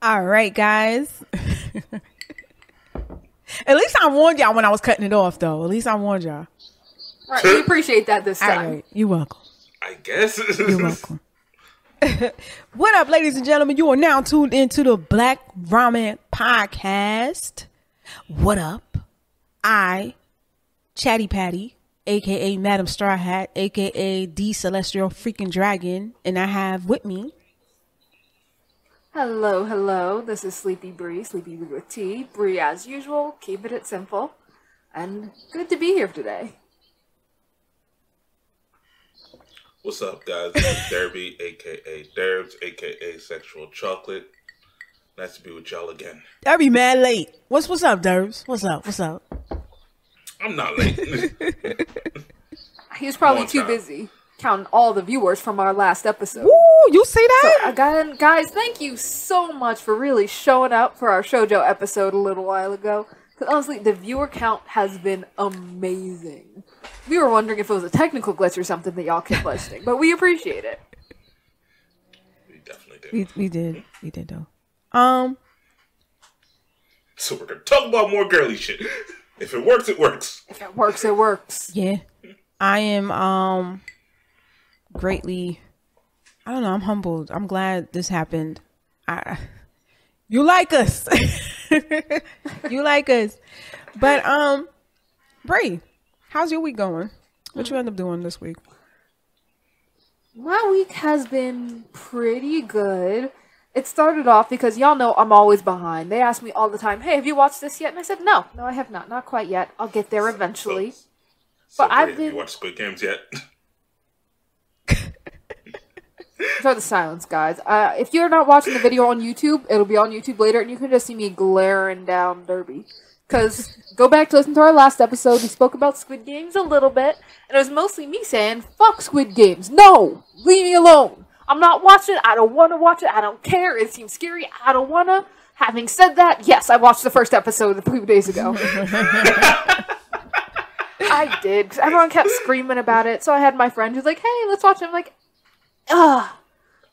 All right, guys. At least I warned y'all when I was cutting it off, though. At least I warned y'all. All right, we appreciate that this time. All right, you're welcome. I guess. You're welcome. What up, ladies and gentlemen? You are now tuned into the Black Ramen Podcast. What up? I, Chatty Patty, a.k.a. Madam Straw Hat, a.k.a. the Celestial Freaking Dragon, and I have with me... Hello, hello. This is Sleepy Bree with T. Bree, as usual, keeping it simple. And good to be here today. What's up, guys? This is Derby, a.k.a. Derbs, a.k.a. Sexual Chocolate. Nice to be with y'all again. Derby mad late. What's up, Derbs? What's up? I'm not late. He was probably too busy counting all the viewers from our last episode. Woo, you see that? So, guys, thank you so much for really showing up for our shoujo episode a little while ago. Because honestly, the viewer count has been amazing. We were wondering if it was a technical glitch or something that y'all kept listening, but we appreciate it. We definitely did. We did though. So we're gonna talk about more girly shit. If it works, it works. If it works, it works. Yeah. I am greatly, I don't know, I'm humbled. I'm glad this happened. You like us. You like us. But Bree, how's your week going? What you end up doing this week? My week has been pretty good. It started off because y'all know I'm always behind. They ask me all the time, hey, have you watched this yet? And I said, no, I have not. Not quite yet. I'll get there eventually. But I've been... Have you watched Squid Games yet? For the silence, guys. If you're not watching the video on YouTube, it'll be on YouTube later, and you can just see me glaring down Derby. Because go back to listen to our last episode, we spoke about Squid Games a little bit, and it was mostly me saying, fuck Squid Games. No! Leave me alone. I'm not watching it. I don't want to watch it. I don't care. It seems scary. I don't want to. Having said that, yes, I watched the first episode a few days ago. I did, because everyone kept screaming about it, so I had my friend who's like, hey, let's watch it. I'm like,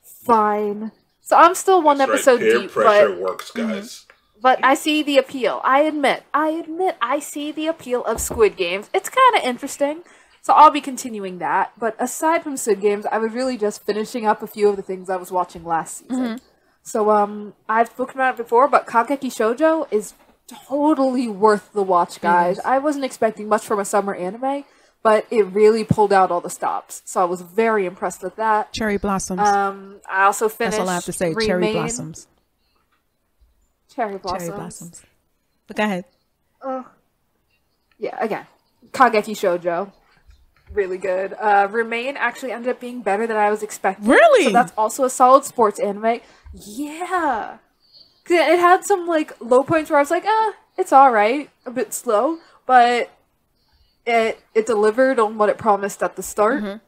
fine. So I'm still one episode deep. Peer pressure works, guys. But I see the appeal. I admit I see the appeal of Squid Games. It's kind of interesting. So I'll be continuing that. But aside from Squid Games, I was really just finishing up a few of the things I was watching last season. So I've spoken about it before, but Kageki Shoujo is totally worth the watch, guys. I wasn't expecting much from a summer anime, but it really pulled out all the stops. So I was very impressed with that. Cherry blossoms. I also finished. That's all I have to say. Remain. Cherry blossoms. Cherry blossoms. Cherry blossoms. But go ahead. Yeah, again, Kageki Shoujo, really good. Remain actually ended up being better than I was expecting. Really? So that's also a solid sports anime. Yeah. It had some like low points where I was like, it's alright, a bit slow, but it delivered on what it promised at the start.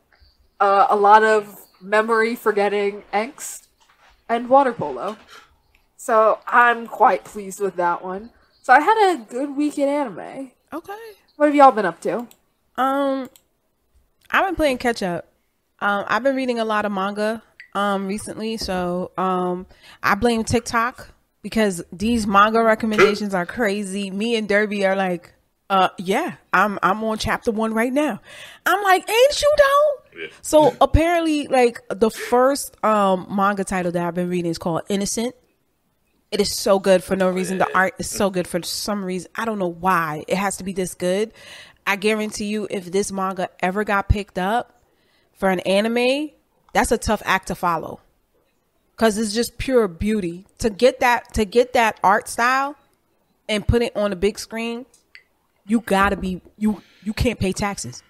A lot of memory forgetting angst and water polo. So I'm quite pleased with that one. So I had a good week in anime. Okay. What have y'all been up to? I've been playing catch up. I've been reading a lot of manga recently, so I blame TikTok because these manga recommendations are crazy. Me and Derby are like, yeah, I'm on chapter 1 right now. I'm like, ain't you though? Yeah. So apparently, like, the first manga title that I've been reading is called Innocent. It is so good for no reason. The art is so good for some reason. I don't know why it has to be this good. I guarantee you, if this manga ever got picked up for an anime, that's a tough act to follow. Cause it's just pure beauty. To get that art style and put it on a big screen, you gotta be you can't pay taxes.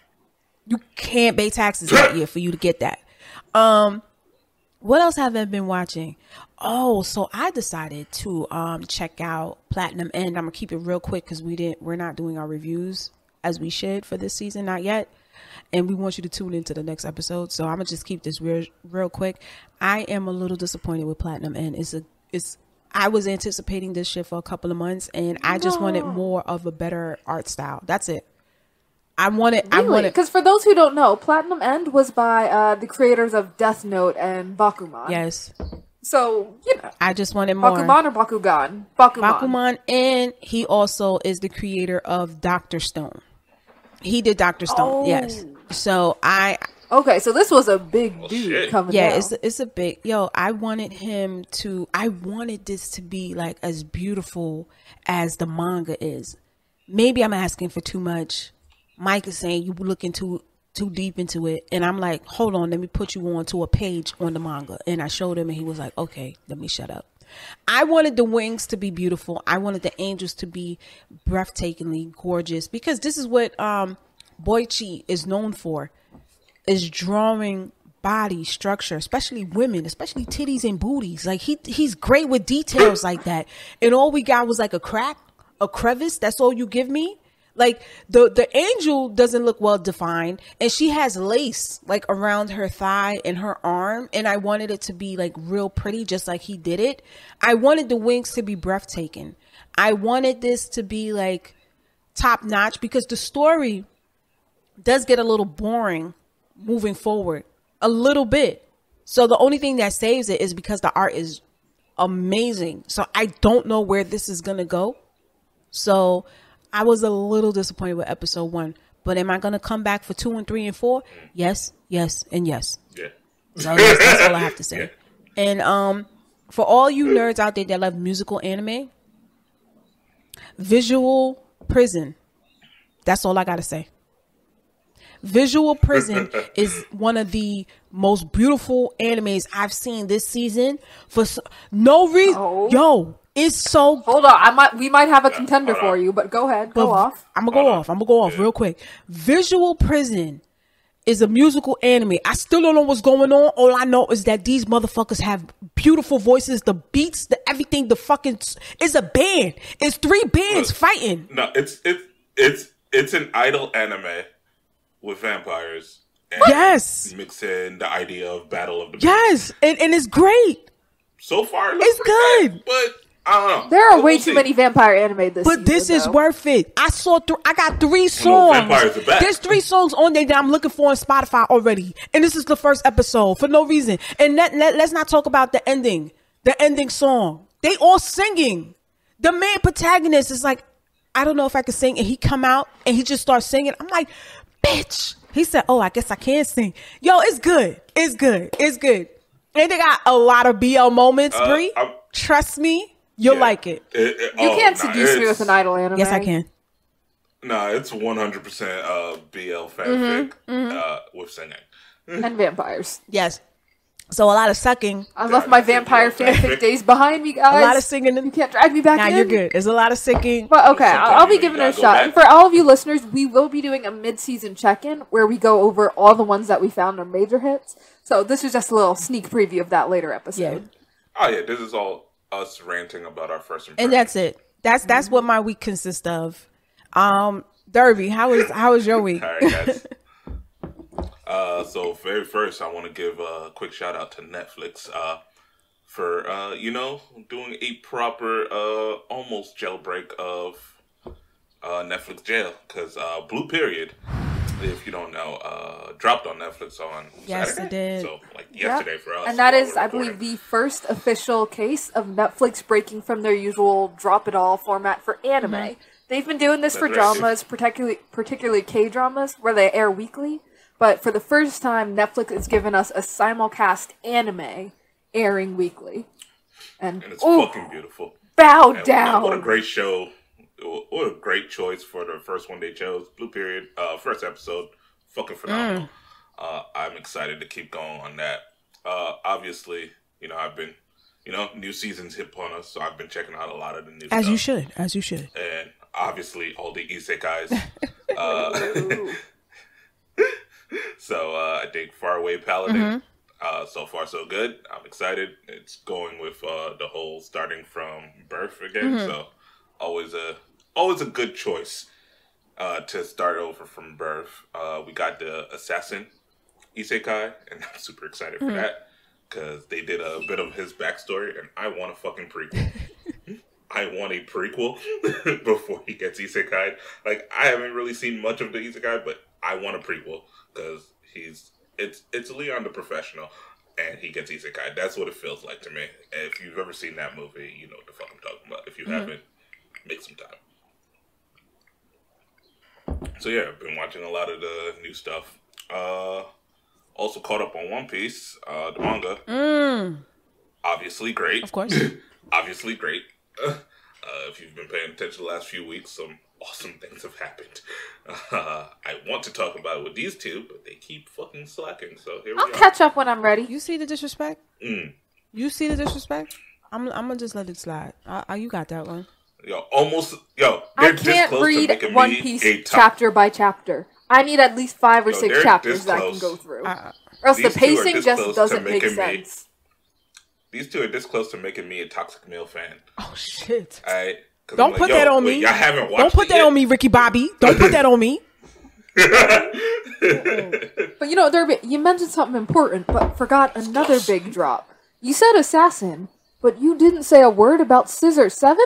You can't pay taxes that year for you to get that. What else have I been watching? Oh, so I decided to check out Platinum End. I'm gonna keep it real quick because we're not doing our reviews as we should for this season, not yet. And we want you to tune into the next episode. So I'm gonna just keep this real quick. I am a little disappointed with Platinum End. I was anticipating this shit for a couple of months, and I just wanted more of a better art style. That's it. I wanted because for those who don't know, Platinum End was by the creators of Death Note and Bakuman. Yes. So, I just wanted more. Bakuman or Bakugan? Bakuman, and he also is the creator of Dr. Stone. He did Dr. Stone, yes. So Okay, so this was a big dude coming down. Yeah, it's a big... I wanted this to be like as beautiful as the manga is. Maybe I'm asking for too much. Mike is saying you looking too deep into it. And I'm like, hold on, let me put you on to a page on the manga. And I showed him and he was like, okay, let me shut up. I wanted the wings to be beautiful. I wanted the angels to be breathtakingly gorgeous, because this is what Boichi is known for, is drawing body structure, especially women, especially titties and booties. Like he's great with details like that. And all we got was like a crack, a crevice. That's all you give me. Like the angel doesn't look well defined, and she has lace like around her thigh and her arm, and I wanted it to be like real pretty, just like he did it. I wanted the wings to be breathtaking. I wanted this to be like top notch, because the story does get a little boring moving forward a little bit. So the only thing that saves it is because the art is amazing. So I don't know where this is gonna go. So I was a little disappointed with episode 1, but am I going to come back for 2 and 3 and 4? Yes, yes, and yes. Yeah. So that's all I have to say. Yeah. And for all you nerds out there that love musical anime, Visual Prison. That's all I got to say. Visual Prison is one of the most beautiful animes I've seen this season for no reason. Oh. It's so... Hold on, we might have a contender for you, but go ahead, go off. I'm gonna go off real quick. Visual Prison is a musical anime. I still don't know what's going on. All I know is that these motherfuckers have beautiful voices, the beats, the everything, the fucking... It's a band. It's 3 bands fighting. No, it's an idol anime with vampires. And yes. Mix in the idea of Battle of the Bands. Yes, and it's great. So far, it's good. But I don't know. There are way too many vampire anime this season. But this is worth it. I got 3 songs. No, vampires are back. There's 3 songs on there that I'm looking for on Spotify already. And this is the first episode for no reason. And let's not talk about the ending. The ending song. They all singing. The main protagonist is like, I don't know if I can sing. And he come out and he just starts singing. I'm like, bitch. He said, oh, I guess I can sing. Yo, it's good. It's good. It's good. And they got a lot of BL moments, Brie. Trust me. You'll like it. You can't seduce me with an idol anime. Yes, I can. No, it's 100% BL fanfic with singing. And vampires. Yes. So a lot of sucking. I left my vampire fanfic days behind me, guys. A lot of singing. You can't drag me back in. Nah, you're good. There's a lot of singing. But okay, I'll be giving it a shot. And for all of you listeners, we will be doing a mid-season check-in where we go over all the ones that we found are major hits. So this is just a little sneak preview of that later episode. Yeah. Oh yeah, this is all us ranting about our first impression. And that's it. That's what my week consists of. Derby, how was your week? All right, guys. So very first, I want to give a quick shout out to Netflix for doing a proper almost jailbreak of Netflix jail, because Blue Period, if you don't know, dropped on Netflix on Saturday. It did. So like yesterday for us. And that is, I believe, the first official case of Netflix breaking from their usual drop it all format for anime. Mm-hmm. They've been doing this for dramas, particularly K-dramas, where they air weekly. But for the first time, Netflix has given us a simulcast anime airing weekly. And it's fucking beautiful. Bow down. What a great show. What a great choice for the first one they chose. Blue Period, first episode, fucking phenomenal. I'm excited to keep going on that. Obviously, I've been, new seasons hit upon us, so I've been checking out a lot of the new stuff. As you should. And obviously, all the isekais. So I think Faraway Paladin. So far, so good. I'm excited. It's going with the whole starting from birth again. So always a good choice to start over from birth. We got the Assassin Isekai, and I'm super excited for that, because they did a bit of his backstory, and I want a fucking prequel. I want a prequel before he gets Isekai. Like, I haven't really seen much of the Isekai, but I want a prequel, because it's Leon the Professional. and he gets isekai. That's what it feels like to me. And if you've ever seen that movie, you know what the fuck I'm talking about. If you haven't, make some time. So yeah, I've been watching a lot of the new stuff. Also caught up on One Piece, the manga. Obviously great. Of course. Obviously great. If you've been paying attention the last few weeks, some awesome things have happened. I want to talk about it with these two, but they keep fucking slacking. So here we I'll are. catch up when I'm ready. You see the disrespect? You see the disrespect? I'm gonna just let it slide. You got that one. I can't read One Piece chapter by chapter. I need at least 5 or 6 chapters that I can go through. Or else the pacing just doesn't make sense. These two are this close to making me a toxic male fan. Oh shit! Don't put that on me. Y'all haven't watched Don't put that on me, Ricky Bobby. Don't put that on me. But you know, Derby, you mentioned something important, but forgot another big drop. You said assassin, but you didn't say a word about Scissor 7?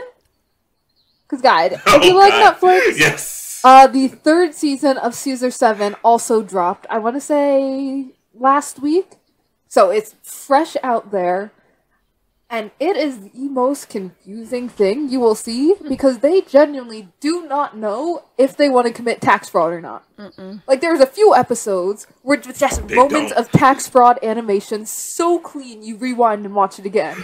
Because, guys, if you like Netflix, yes. The 3rd season of Scissor 7 also dropped, I want to say, last week. So it's fresh out there. And it is the most confusing thing you will see because they genuinely do not know if they want to commit tax fraud or not. Like, there's a few episodes where it's just moments of tax fraud animation so clean you rewind and watch it again.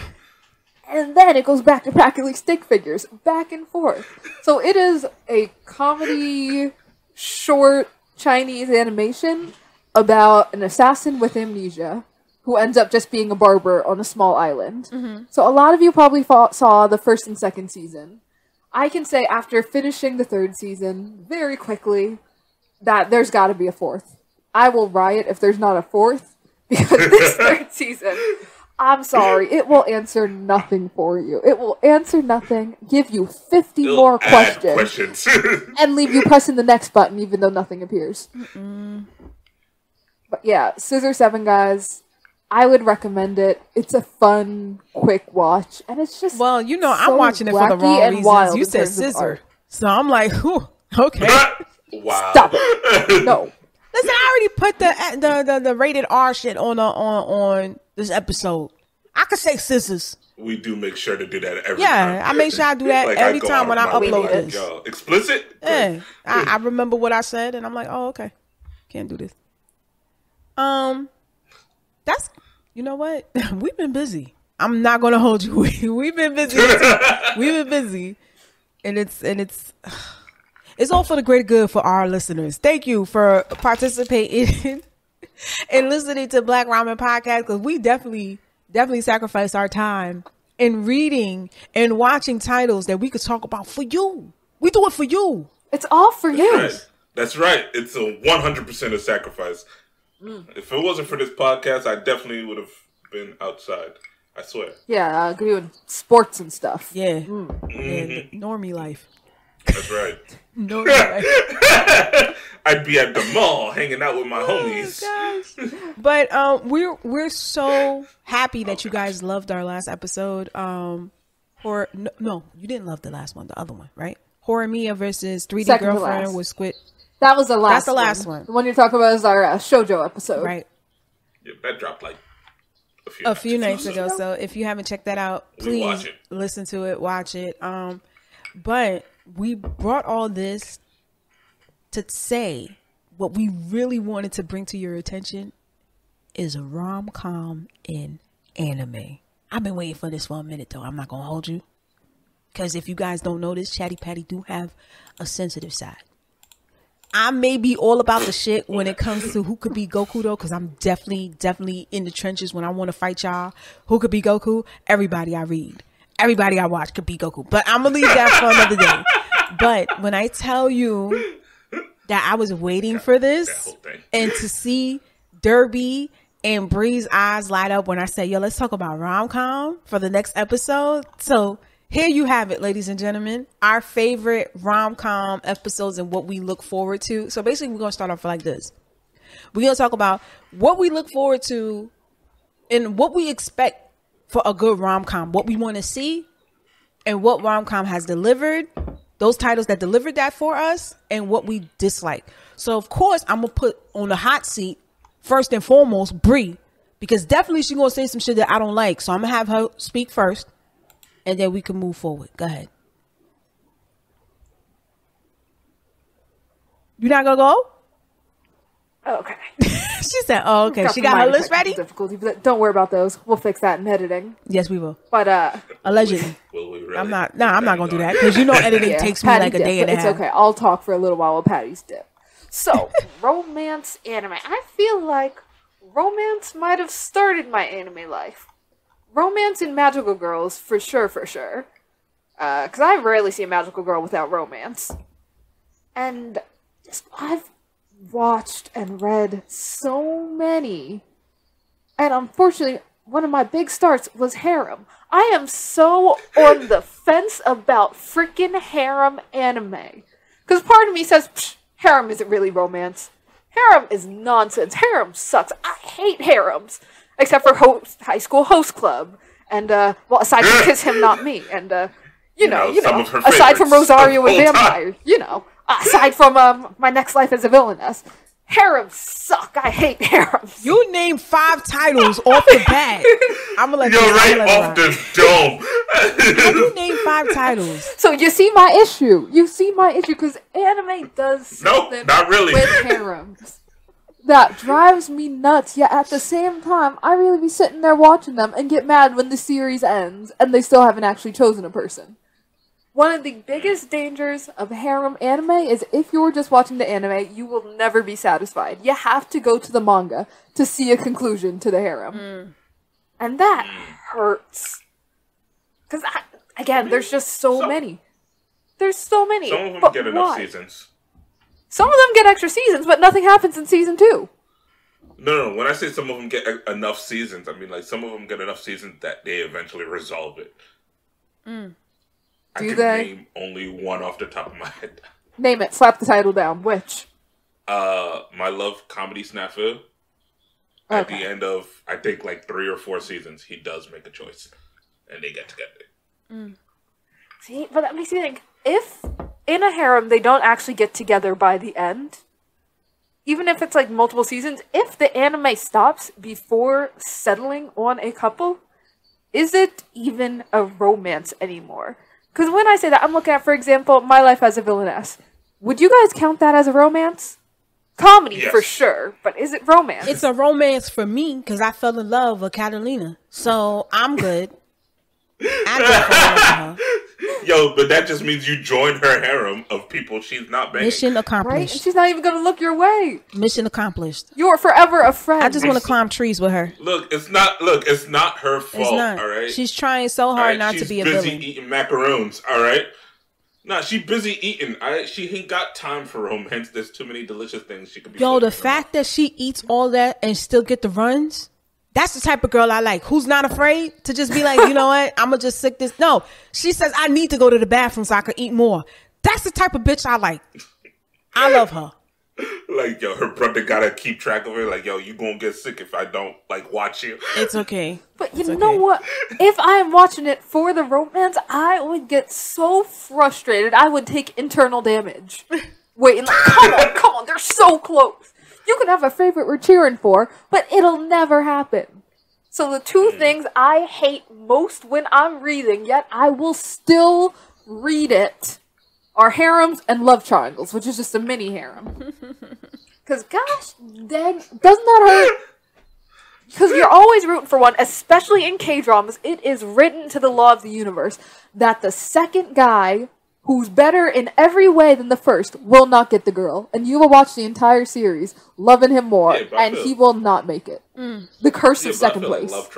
And then it goes back to practically stick figures, back and forth. So it is a comedy, short Chinese animation about an assassin with amnesia who ends up just being a barber on a small island. So a lot of you probably saw the 1st and 2nd season. I can say after finishing the 3rd season very quickly that there's got to be a 4th. I will riot if there's not a 4th because this 3rd season, I'm sorry, it will answer nothing for you. It will answer nothing, give you 50 more questions. And leave you pressing the next button even though nothing appears. But yeah, Scissor 7, guys. I would recommend it. It's a fun, quick watch, and it's just so I'm watching it for the wrong reasons. You said scissor, so I'm like, whew, okay. Wow. Stop it. No. Listen, I already put the rated R shit on this episode. I could say scissors. We do make sure to do that every time. Yeah, I make sure I do that every time when I upload this. Explicit? Yeah, I remember what I said, and I'm like, oh, okay, can't do this. That's, you know what? We've been busy. I'm not gonna hold you. We've been busy. We've been busy, and it's all for the greater good for our listeners. Thank you for participating and listening to Black Ramen Podcast, because we definitely sacrifice our time in reading and watching titles that we could talk about for you. We do it for you. It's all for you. Right. That's right. It's a 100% a sacrifice. If it wasn't for this podcast, I definitely would have been outside. I swear. Yeah, doing sports and stuff. Yeah. Yeah, normie life. That's right. Normie life. I'd be at the mall hanging out with my homies. Gosh. But we're so happy that you guys loved our last episode. No, you didn't love the last one. The other one, right? Horimiya versus 3D Second Girlfriend with Squid. That was the last. That's the last one. The one you're talking about is our shoujo episode, right? Yeah, that dropped like a few nights ago. So if you haven't checked that out, please listen to it, watch it. But we brought all this to say what we really wanted to bring to your attention is a rom-com in anime. I've been waiting for this for a minute, though. I'm not gonna hold you, because if you guys don't know this, Chatty Patty do have a sensitive side. I may be all about the shit when it comes to who could be Goku, though, because I'm definitely in the trenches when I want to fight y'all. Who could be Goku? Everybody I read, everybody I watch could be Goku. But I'm gonna leave that for another day. But when I tell you that I was waiting for this and to see Derby and Bree's eyes light up when I say, yo, let's talk about rom-com for the next episode. So here you have it, ladies and gentlemen, our favorite rom-com episodes and what we look forward to. So basically, we're going to start off like this. We're going to talk about what we look forward to and what we expect for a good rom-com, what we want to see and what rom-com has delivered, those titles that delivered that for us, and what we dislike. So, of course, I'm going to put on the hot seat, first and foremost, Bree, because definitely she gonna say some shit that I don't like. So I'm gonna have her speak first, and then we can move forward. Go ahead. You not gonna go? Okay. She said, "Oh, okay." She got her list ready. Difficulty, but don't worry about those. We'll fix that in editing. Yes, we will. But allegedly, Will we really? I'm not. No, I'm not gonna do that because you know editing takes me Patty like a dip, day and a half. It's okay. I'll talk for a little while Patty's dip. So, romance anime. I feel like romance might have started my anime life. Romance and magical girls, for sure. Because I rarely see a magical girl without romance. And I've watched and read so many. And unfortunately, one of my big starts was harem. I am so on the fence about freaking harem anime. Because part of me says, harem isn't really romance. Harem is nonsense. Harem sucks. I hate harems. Except for High School Host Club. And, well, aside from Kiss Him Not Me. And, you know, aside from Rosario and Vampire. You know. Aside from My Next Life as a Villainess. Harems suck. I hate harems. You named 5 titles off the bat. I'm gonna let You're right off the dome. How you name 5 titles? So you see my issue. Because anime does something not really. with harems that drives me nuts. Yet at the same time, I really be sitting there watching them and get mad when the series ends and they still haven't actually chosen a person. One of the biggest dangers of harem anime is if you're just watching the anime, you will never be satisfied. You have to go to the manga to see a conclusion to the harem. And that hurts. Because, again, there's just so many. There's so many. Some of them get enough seasons. Some of them get extra seasons, but nothing happens in season 2. No. When I say some of them get enough seasons, I mean, like, some of them get enough seasons that they eventually resolve it. Do I can name only one off the top of my head. Name it. Slap the title down. Which? My Love Comedy Snafu. At the end of, I think, like 3 or 4 seasons, he does make a choice. And they get together. See, but that makes me think, if in a harem they don't actually get together by the end, even if it's like multiple seasons, if the anime stops before settling on a couple, is it even a romance anymore? Because when I say that, I'm looking at, for example, My Life as a Villainess. Would you guys count that as a romance? Comedy, for sure, but is it romance? It's a romance for me, because I fell in love with Catalina. So, I'm good. I Yo, but that just means you join her harem of people she's not banging. Mission accomplished. Right? And she's not even going to look your way. Mission accomplished. You're forever a friend. I just want to climb trees with her. Look, it's not her fault, It's not. all right? She's trying so hard not to be a villain. She's busy eating macaroons, all right? Nah, she busy eating. She ain't got time for romance. There's too many delicious things she could be. Yo, the fact that she eats all that and still get the runs, that's the type of girl I like. Who's not afraid to just be like, you know what? I'm going to just sick this. No, she says, I need to go to the bathroom so I can eat more. That's the type of bitch I like. I love her. Like, yo, her brother got to keep track of her. Like, yo, you going to get sick if I don't, like, watch you. It's okay. But you know what? If I'm watching it for the romance, I would get so frustrated. I would take internal damage. Wait, like, come on, they're so close. You can have a favorite we're cheering for, but it'll never happen. So the two things I hate most when I'm reading, yet I will still read it, are harems and love triangles, which is just a mini harem. Because gosh dang, doesn't that hurt? Because you're always rooting for one, especially in K-dramas. It is written to the law of the universe that the second guy, who's better in every way than the first, will not get the girl. And you will watch the entire series, loving him more, and he will not make it. The curse of second place. Love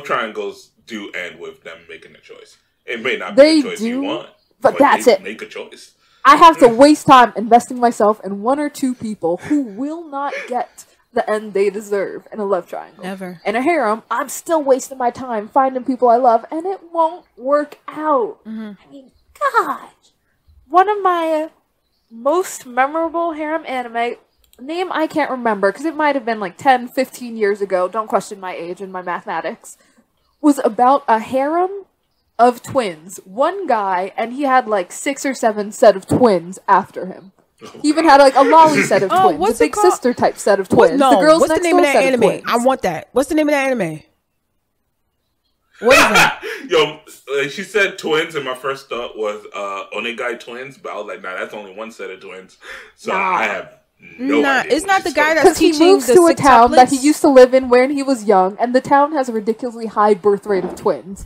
triangles do end with them making a choice. It may not be the choice you want, but that's it. Make a choice. I have to waste time investing myself in 1 or 2 people who will not get the end they deserve in a love triangle. Never. In a harem, I'm still wasting my time finding people I love, and it won't work out. I mean, gosh. One of my most memorable harem anime, name I can't remember, because it might have been like 10, 15 years ago, don't question my age and my mathematics, was about a harem of twins. One guy, and he had like 6 or 7 set of twins after him. He even had like a lolly set of twins, what's a it big called? sister type set of twins. No, the girls what's the next name of door that set of anime? twins. I want that. What's the name of that anime? What is that? Yo, she said twins, and my first thought was Onegai twins, but I was like, nah, that's only one set of twins. So I have no idea. It's not the guy that's Because he teaching moves the to a six town that he tuplets? used to live in when he was young, and the town has a ridiculously high birth rate of twins.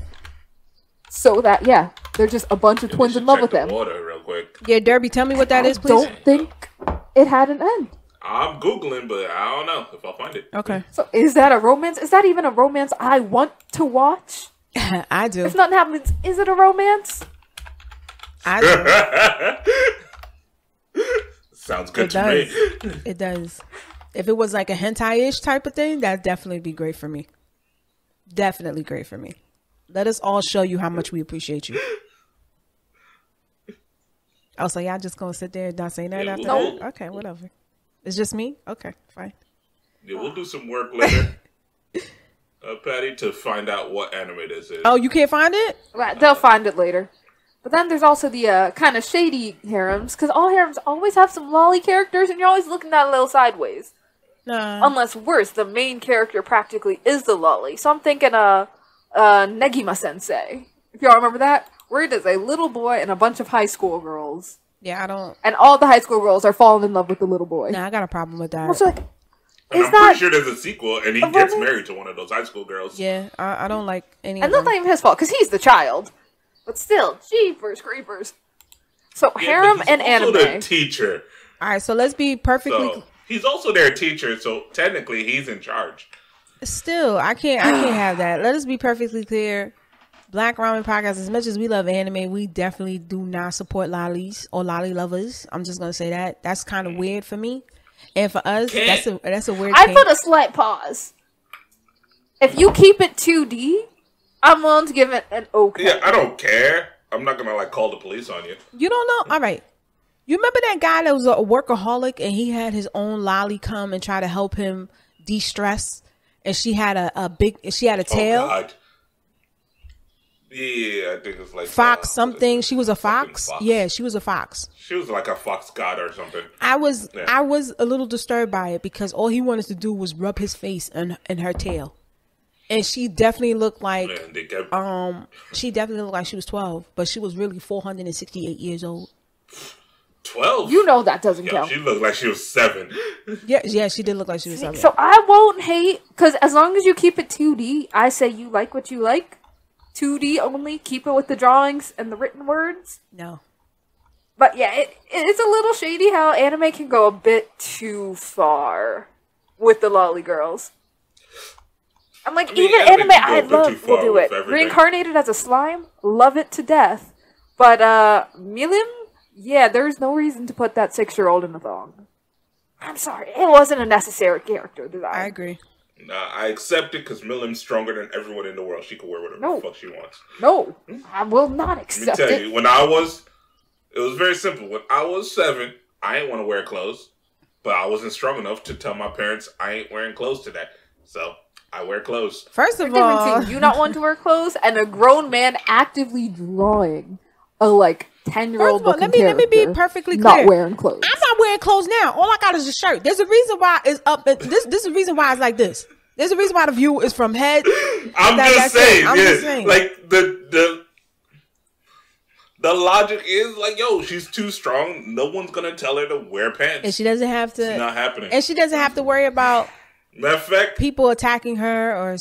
So that, yeah, they're just a bunch of twins in love with them. Water real quick. Yeah, Derby, tell me what that is, please. Don't think it had an end. I'm Googling, but I don't know if I'll find it. Okay. So is that a romance? Is that even a romance I want to watch? I do. If nothing happens, is it a romance? I do. Sounds good It to does. me. It does. If it was like a hentai-ish type of thing, that'd definitely be great for me. Definitely great for me. Let us all show you how much we appreciate you. Oh, so y'all just gonna sit there and not say nothing after that? Okay, whatever. It's just me? Okay, fine. Yeah, we'll do some work later, Patty, to find out what anime this is. Oh, you can't find it? Right, they'll find it later. But then there's also the kind of shady harems, because all harems always have some lolly characters, and you're always looking at it a little sideways. Nah. Unless worse, the main character practically is the lolly. So I'm thinking Negima Sensei. If y'all remember that? Where it is a little boy and a bunch of high school girls. Yeah, I don't. And all the high school girls are falling in love with the little boy. Nah, I got a problem with that. Also, like, and I'm pretty sure there's a sequel, and he gets married to one of those high school girls. Yeah, I don't like any and of that's them. not even his fault, because he's the child. But still, jeepers creepers. So, Yeah, harem but he's and also anime. the teacher. All right, so let's be perfectly... So he's also their teacher, so technically he's in charge. Still, I can't have that. Let us be perfectly clear. Black Ramen Podcast, as much as we love anime, we definitely do not support lollies or lolly lovers. I'm just gonna say that. That's kind of weird for me. And for us, that's a weird I thing. put a slight pause. If you keep it 2D, I'm willing to give it an okay. Yeah, I don't care. I'm not gonna call the police on you. You don't know? All right. You remember that guy that was a workaholic and he had his own lolly come and try to help him de-stress, and she had she had a tail. Oh, God. Yeah, I think it's like Fox something. She was a fox. Fox. Yeah, she was a fox. She was like a fox god or something. I was a little disturbed by it because all he wanted to do was rub his face and her tail, and she definitely looked like she definitely looked like she was 12, but she was really 468 years old. 12. You know that doesn't count. She looked like she was 7. Yeah, she did look like she was 7. So I won't hate, because as long as you keep it 2D, I say you like what you like. 2D only, keep it with the drawings and the written words. No. But yeah, it's a little shady how anime can go a bit too far with the lolly girls. I'm like, even anime I love will do it. Reincarnated as a slime, love it to death. But Milim, yeah, there's no reason to put that 6-year-old in a thong. I'm sorry, it wasn't a necessary character design. I agree. Nah, I accept it because Milim's stronger than everyone in the world. She can wear whatever the fuck she wants. No, I will not accept Let me tell it. you, it was very simple. When I was 7, I didn't want to wear clothes, but I wasn't strong enough to tell my parents I ain't wearing clothes today. So I wear clothes. First of Difference all, between you not wanting to wear clothes and a grown man actively drawing a 10-year-old looking let me be perfectly clear. Not wearing clothes. I'm not wearing clothes now. All I got is a shirt. There's a reason why it's up. This is the reason why it's like this. There's a reason why the view is from head. I'm just saying. Like the logic is yo, she's too strong. No one's gonna tell her to wear pants, and she doesn't have to. It's not happening. And she doesn't have to worry about matter of fact, people attacking her or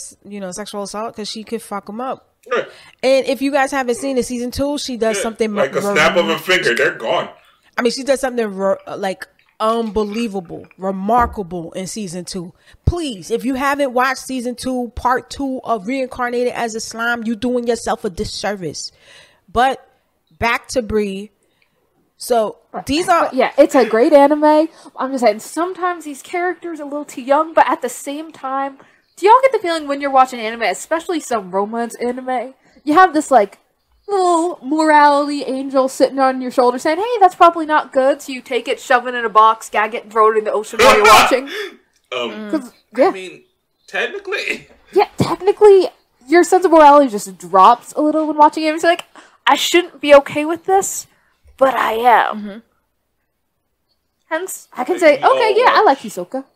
sexual assault because she could fuck them up. Right. And if you guys haven't seen the season 2, she does something like a snap of a finger, they're gone. I mean, she does something unbelievable, remarkable in season 2. Please, if you haven't watched season 2, part 2 of Reincarnated as a Slime, you're doing yourself a disservice. But back to Bree. So these are it's a great anime. I'm just saying sometimes these characters are a little too young, but at the same time, do y'all get the feeling when you're watching anime, especially some romance anime, you have this little morality angel sitting on your shoulder saying, hey, that's probably not good, so you take it, shove it in a box, gag it, and throw it in the ocean while you're watching. I mean, technically. Yeah, technically, your sense of morality just drops a little when watching it. It's like, I shouldn't be okay with this, but I am. Hence, I can say, okay, yeah, I like Hisoka.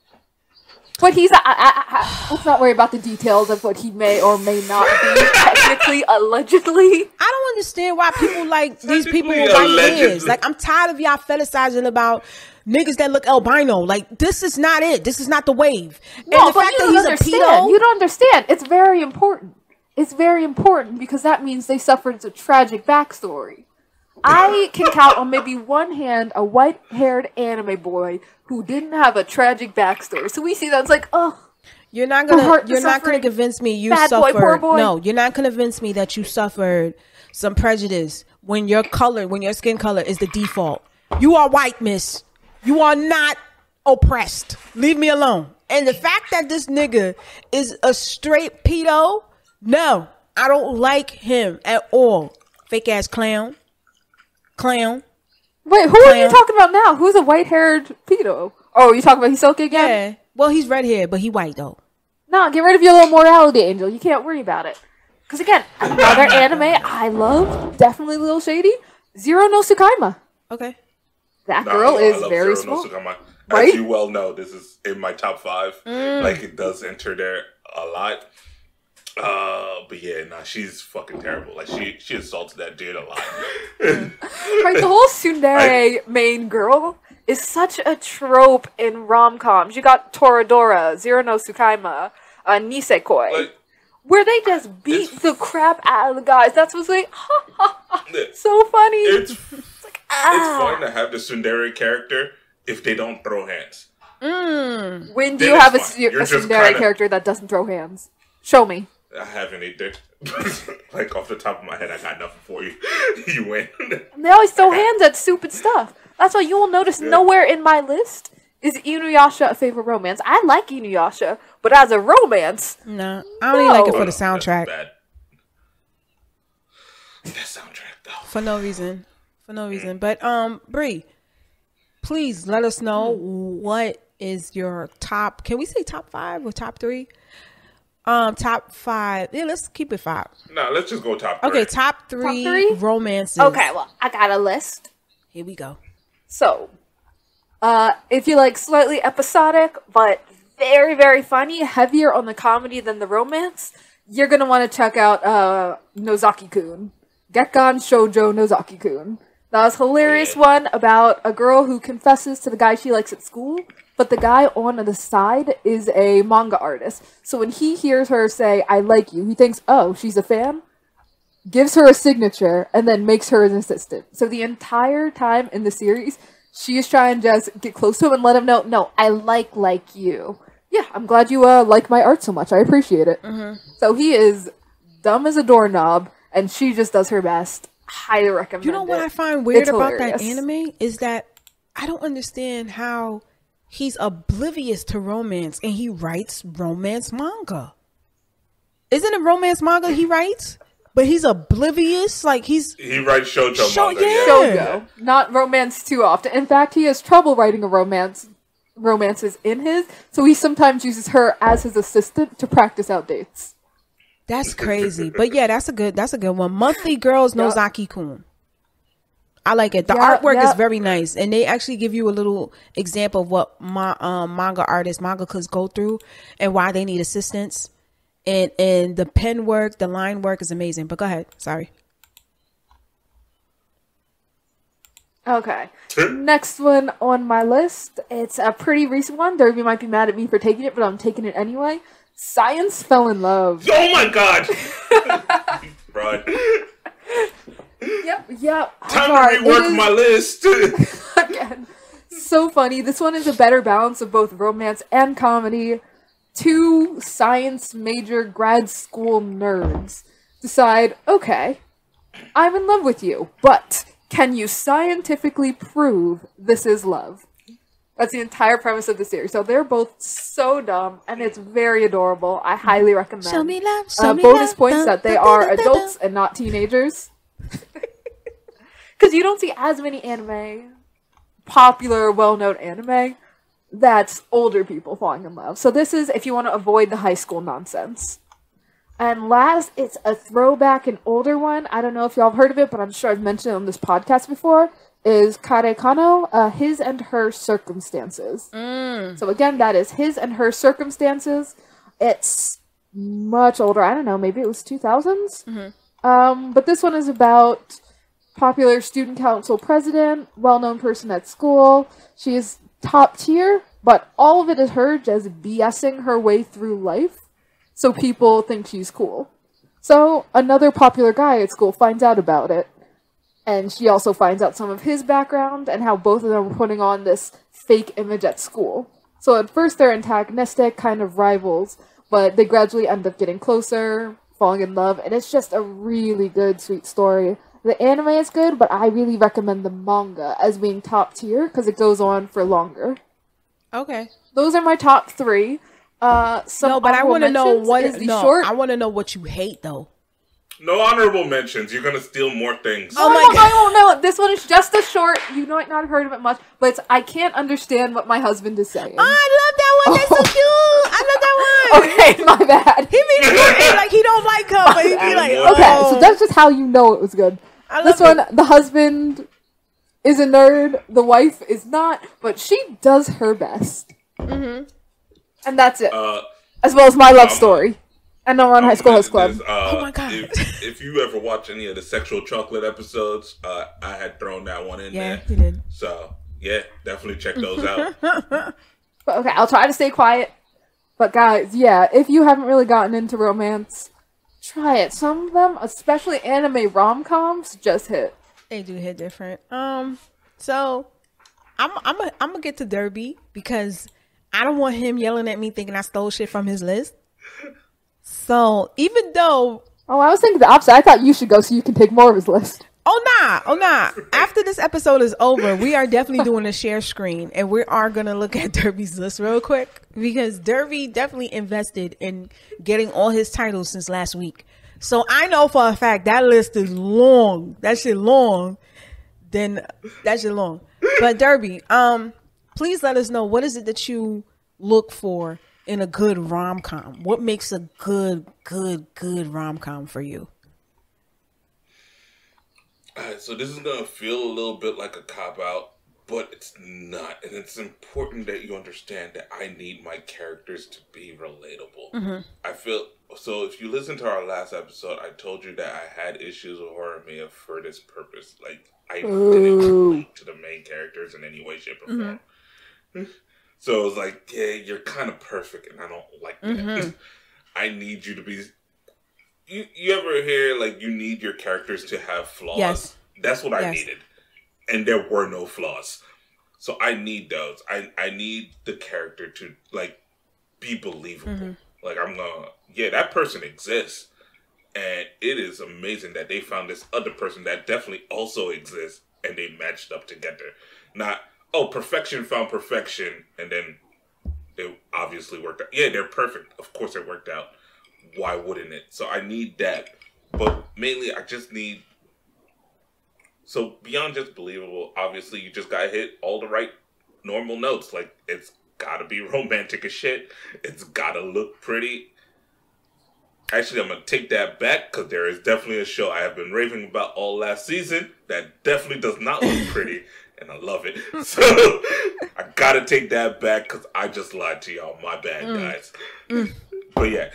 But he's let's not worry about the details of what he may or may not be, technically, allegedly. I don't understand why people like these people with white hairs. Like, I'm tired of y'all fetishizing about niggas that look albino. Like, this is not it. This is not the wave. No, and the but fact you that don't he's understand. a pedo, You don't understand. It's very important. It's very important because that means they suffered a tragic backstory. I can count on maybe one hand a white-haired anime boy who didn't have a tragic backstory. So we see that it's like, oh, you're not gonna convince me you suffered. Poor boy. No, you're not gonna convince me that you suffered some prejudice when your skin color is the default. You are white, miss. You are not oppressed. Leave me alone. And the fact that this nigga is a straight pedo, no, I don't like him at all. Fake ass clown. Wait, who are you talking about now? Who's a white-haired pedo? Oh, you talking about Hisoka again? Yeah. Well, he's red hair, but he white though. No, get rid of your little morality, Angel. You can't worry about it. Because again, another anime I love, definitely a little shady, Zero no Tsukaima. Okay. That girl is very small. Right? As you well know, this is in my top 5. Like, it does enter there a lot. But yeah, nah, she's fucking terrible. Like, she assaulted that dude a lot. Right, the whole tsundere main girl is such a trope in rom-coms. You got Toradora, Zero no Tsukaima, Nisekoi, like, where they just beat the crap out of the guys. That's what's like, ha ha ha, so funny. It's like, it's fun to have the tsundere character if they don't throw hands. When do you have a tsundere character that doesn't throw hands? Show me. I haven't either. Like, off the top of my head, I got nothing for you. You win. They always throw hands at stupid stuff. That's why you will notice nowhere in my list is Inuyasha a favorite romance. I like Inuyasha, but as a romance, no, I only like it for the soundtrack. That soundtrack, though, for no reason. But Bree, please let us know what is your top. Can we say top 5 or top 3? Top 5. Yeah, let's keep it 5. No, let's just go top 3. Okay, top 3 romances. Okay, well, I got a list. Here we go. So, if you like slightly episodic, but very, very funny, heavier on the comedy than the romance, you're going to want to check out Nozaki-kun. Gekkan Shoujo Nozaki-kun. That was a hilarious one about a girl who confesses to the guy she likes at school, but the guy on the side is a manga artist. So when he hears her say, I like you, he thinks, oh, she's a fan, gives her a signature, and then makes her an assistant. So the entire time in the series, she is trying to just get close to him and let him know, no, I like you. Yeah, I'm glad you like my art so much. I appreciate it. So he is dumb as a doorknob, and she just does her best. Highly recommend it. You know what I find weird about that anime is that I don't understand how he's oblivious to romance and he writes romance manga. Isn't it romance manga he writes? But he's oblivious. Like he writes shoujo manga. Yeah. Shoujo, not romance too often. In fact, he has trouble writing romances in his, so he sometimes uses her as his assistant to practice out dates. That's crazy. But yeah, that's a good one. Monthly Girls Nozaki-kun. I like it. The artwork is very nice, and they actually give you a little example of what mangakas go through and why they need assistance. And the pen work, the line work is amazing. But go ahead. Sorry. Okay. Next one on my list. It's a pretty recent one. Derby might be mad at me for taking it, but I'm taking it anyway. Science Fell in Love. Oh my god! Right. Yep. Time to rework my list. Again, so funny. This one is a better balance of both romance and comedy. 2 science major grad school nerds decide, okay, I'm in love with you, but can you scientifically prove this is love? That's the entire premise of the series. So they're both so dumb, and it's very adorable. I highly recommend. Show me love. Bonus points that they are adults and not teenagers. Because you don't see as many popular, well-known anime, that's older people falling in love. So this is if you want to avoid the high school nonsense. And last, it's a throwback, an older one. I don't know if y'all have heard of it, but I'm sure I've mentioned it on this podcast before. is Karekano, His and Her Circumstances. So again, that is His and Her Circumstances. It's much older. I don't know, maybe it was 2000s? But this one is about popular student council president, well-known person at school. She is top tier, but all of it is her just BSing her way through life, so people think she's cool. So another popular guy at school finds out about it, and she also finds out some of his background and how both of them are putting on this fake image at school. So at first they're antagonistic, kind of rivals, but they gradually end up getting closer, falling in love, and it's just a really good, sweet story. The anime is good, but I really recommend the manga as being top tier because it goes on for longer. Okay. Those are my top 3. No, but I want to know what is the short. I want to know what you hate though. No honorable mentions. You're gonna steal more things. Oh my god! No, this one is just a short. You might not have heard of it much, but it's, I can't understand what my husband is saying. Oh, I love that one. That's so cute. I love that one. Okay, my bad. He be squirting like he don't like her, but he be like, oh. Okay, so that's just how you know it was good. This one, the husband is a nerd, the wife is not, but she does her best. And that's it. As well as my love story. And No Run High School Host Club. Oh my god. If you ever watch any of the Sexual Chocolate episodes, I had thrown that one in there. Yeah, you did. So, yeah, definitely check those out. But okay, I'll try to stay quiet. But guys, yeah, if you haven't really gotten into romance, try it. Some of them, especially anime rom-coms, just hit. They do hit different. So I'm gonna get to Derby because I don't want him yelling at me thinking I stole shit from his list. So even though, oh, I was thinking the opposite. I thought you should go so you can take more of his list. Oh nah. After this episode is over, we are definitely doing a share screen, and we are gonna look at Derby's list real quick because Derby definitely invested in getting all his titles since last week. So I know for a fact that list is long. That shit long. But Derby, please let us know, what is it that you look for in a good rom-com? What makes a good rom-com for you? So this is going to feel a little bit like a cop-out, but it's not. And it's important that you understand that I need my characters to be relatable. I feel... So if you listen to our last episode, I told you that I had issues with Horimiya for this purpose. Like, I didn't relate to the main characters in any way, shape, or form. So it was like, yeah, you're kind of perfect, and I don't like that. I need you to be... You ever hear, like, you need your characters to have flaws? Yes. That's what I needed. And there were no flaws. So I need those. I need the character to, like, be believable. Like, I'm gonna... Yeah, that person exists. And it is amazing that they found this other person that definitely also exists, and they matched up together. Not, oh, perfection found perfection, and then they obviously worked out. Yeah, they're perfect. Of course it worked out. Why wouldn't it? So I need that. But mainly, I just need... So beyond just believable, obviously, you just gotta hit all the right normal notes. Like, it's gotta be romantic as shit. It's gotta look pretty. Actually, I'm going to take that back because there is definitely a show I have been raving about all last season that definitely does not look pretty, and I love it. So I got to take that back because I just lied to y'all. My bad, guys. But yeah.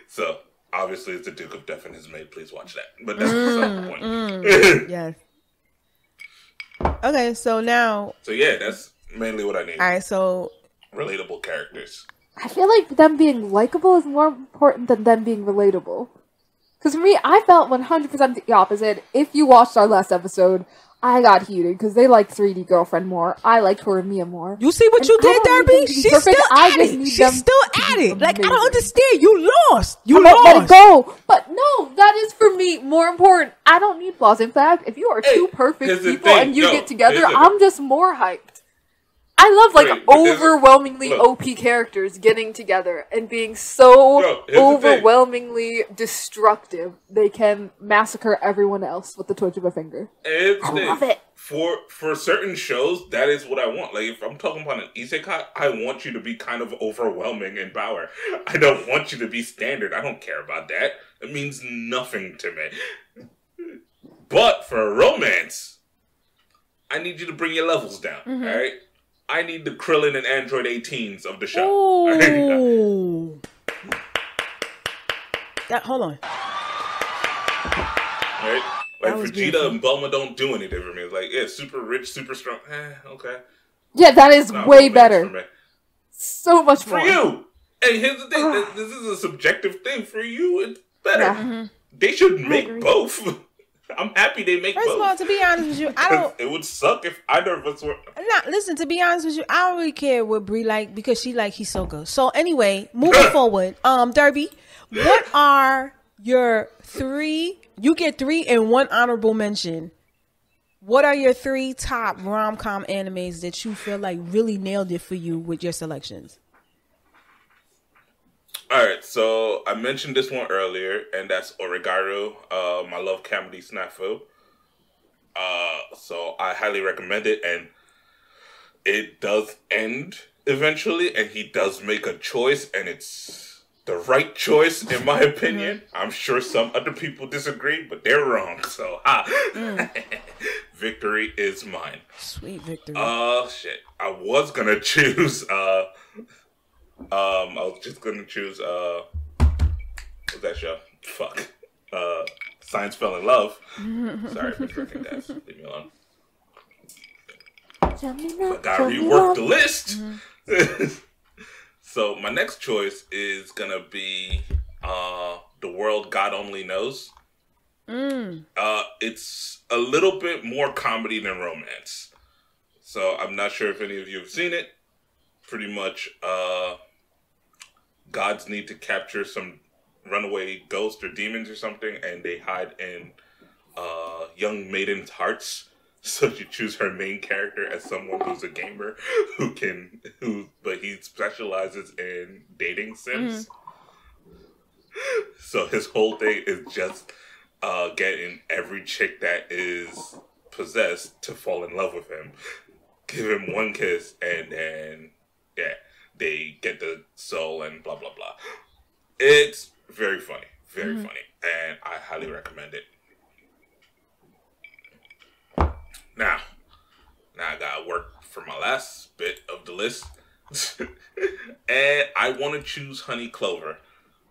So obviously it's the Duke of Death and His Maid. Please watch that. But that's beside the point. Yes. Okay, so now... So yeah, that's mainly what I need. All right, so... Relatable characters. I feel like them being likable is more important than them being relatable. Because for me, I felt 100% the opposite. If you watched our last episode, I got heated because they liked 3D Girlfriend more. I liked Horimiya more. You see what you did, Derby? She's still at it. She's still at it. Like, I don't understand. You lost. You lost. Let it go. But no, that is for me more important. I don't need flaws. In fact, if you are two perfect people and you get together, I'm just more hyped. I love, like, overwhelmingly OP characters getting together and being so overwhelmingly destructive they can massacre everyone else with the twitch of a finger. I love it. For certain shows, that is what I want. Like, if I'm talking about an isekai, I want you to be kind of overwhelming in power. I don't want you to be standard. I don't care about that. It means nothing to me. But for a romance, I need you to bring your levels down. All right. I need the Krillin and Android 18s of the show. Ooh. Hold on. Right? Like Vegeta beautiful. and Bulma don't do anything for me. It's like, yeah, super rich, super strong. Okay. Yeah, that is way better. So much for more. you. And here's the thing: this is a subjective thing. For you, it's better. Yeah. They should make both. I'm happy they make both. First of all, to be honest with you, I don't. It would suck if either of us were. Listen, to be honest with you, I don't really care what Brie like because she like he's so good. So anyway, moving forward, Derby, what are your 3? You get 3 and 1 honorable mention. What are your 3 top rom-com animes that you feel like really nailed it for you with your selections? Alright, so I mentioned this one earlier, and that's Origaru, my love comedy snafu. So I highly recommend it, and it does end eventually, and he does make a choice, and it's the right choice, in my opinion. I'm sure some other people disagree, but they're wrong, so victory is mine. Sweet victory. Shit. I was gonna choose, I was just gonna choose what's that show? Fuck. Science Fell in Love. Sorry for drinking that. Leave me alone. I gotta rework the list. So my next choice is gonna be The World God Only Knows. It's a little bit more comedy than romance. So I'm not sure if any of you have seen it. Pretty much gods need to capture some runaway ghosts or demons or something, and they hide in young maidens' hearts. So you choose her main character as someone who's a gamer but he specializes in dating sims. So his whole thing is just getting every chick that is possessed to fall in love with him, give him one kiss, and then they get the soul and blah, blah, blah. It's very funny. Very funny. And I highly recommend it. Now I gotta work for my last bit of the list. And I want to choose Honey Clover.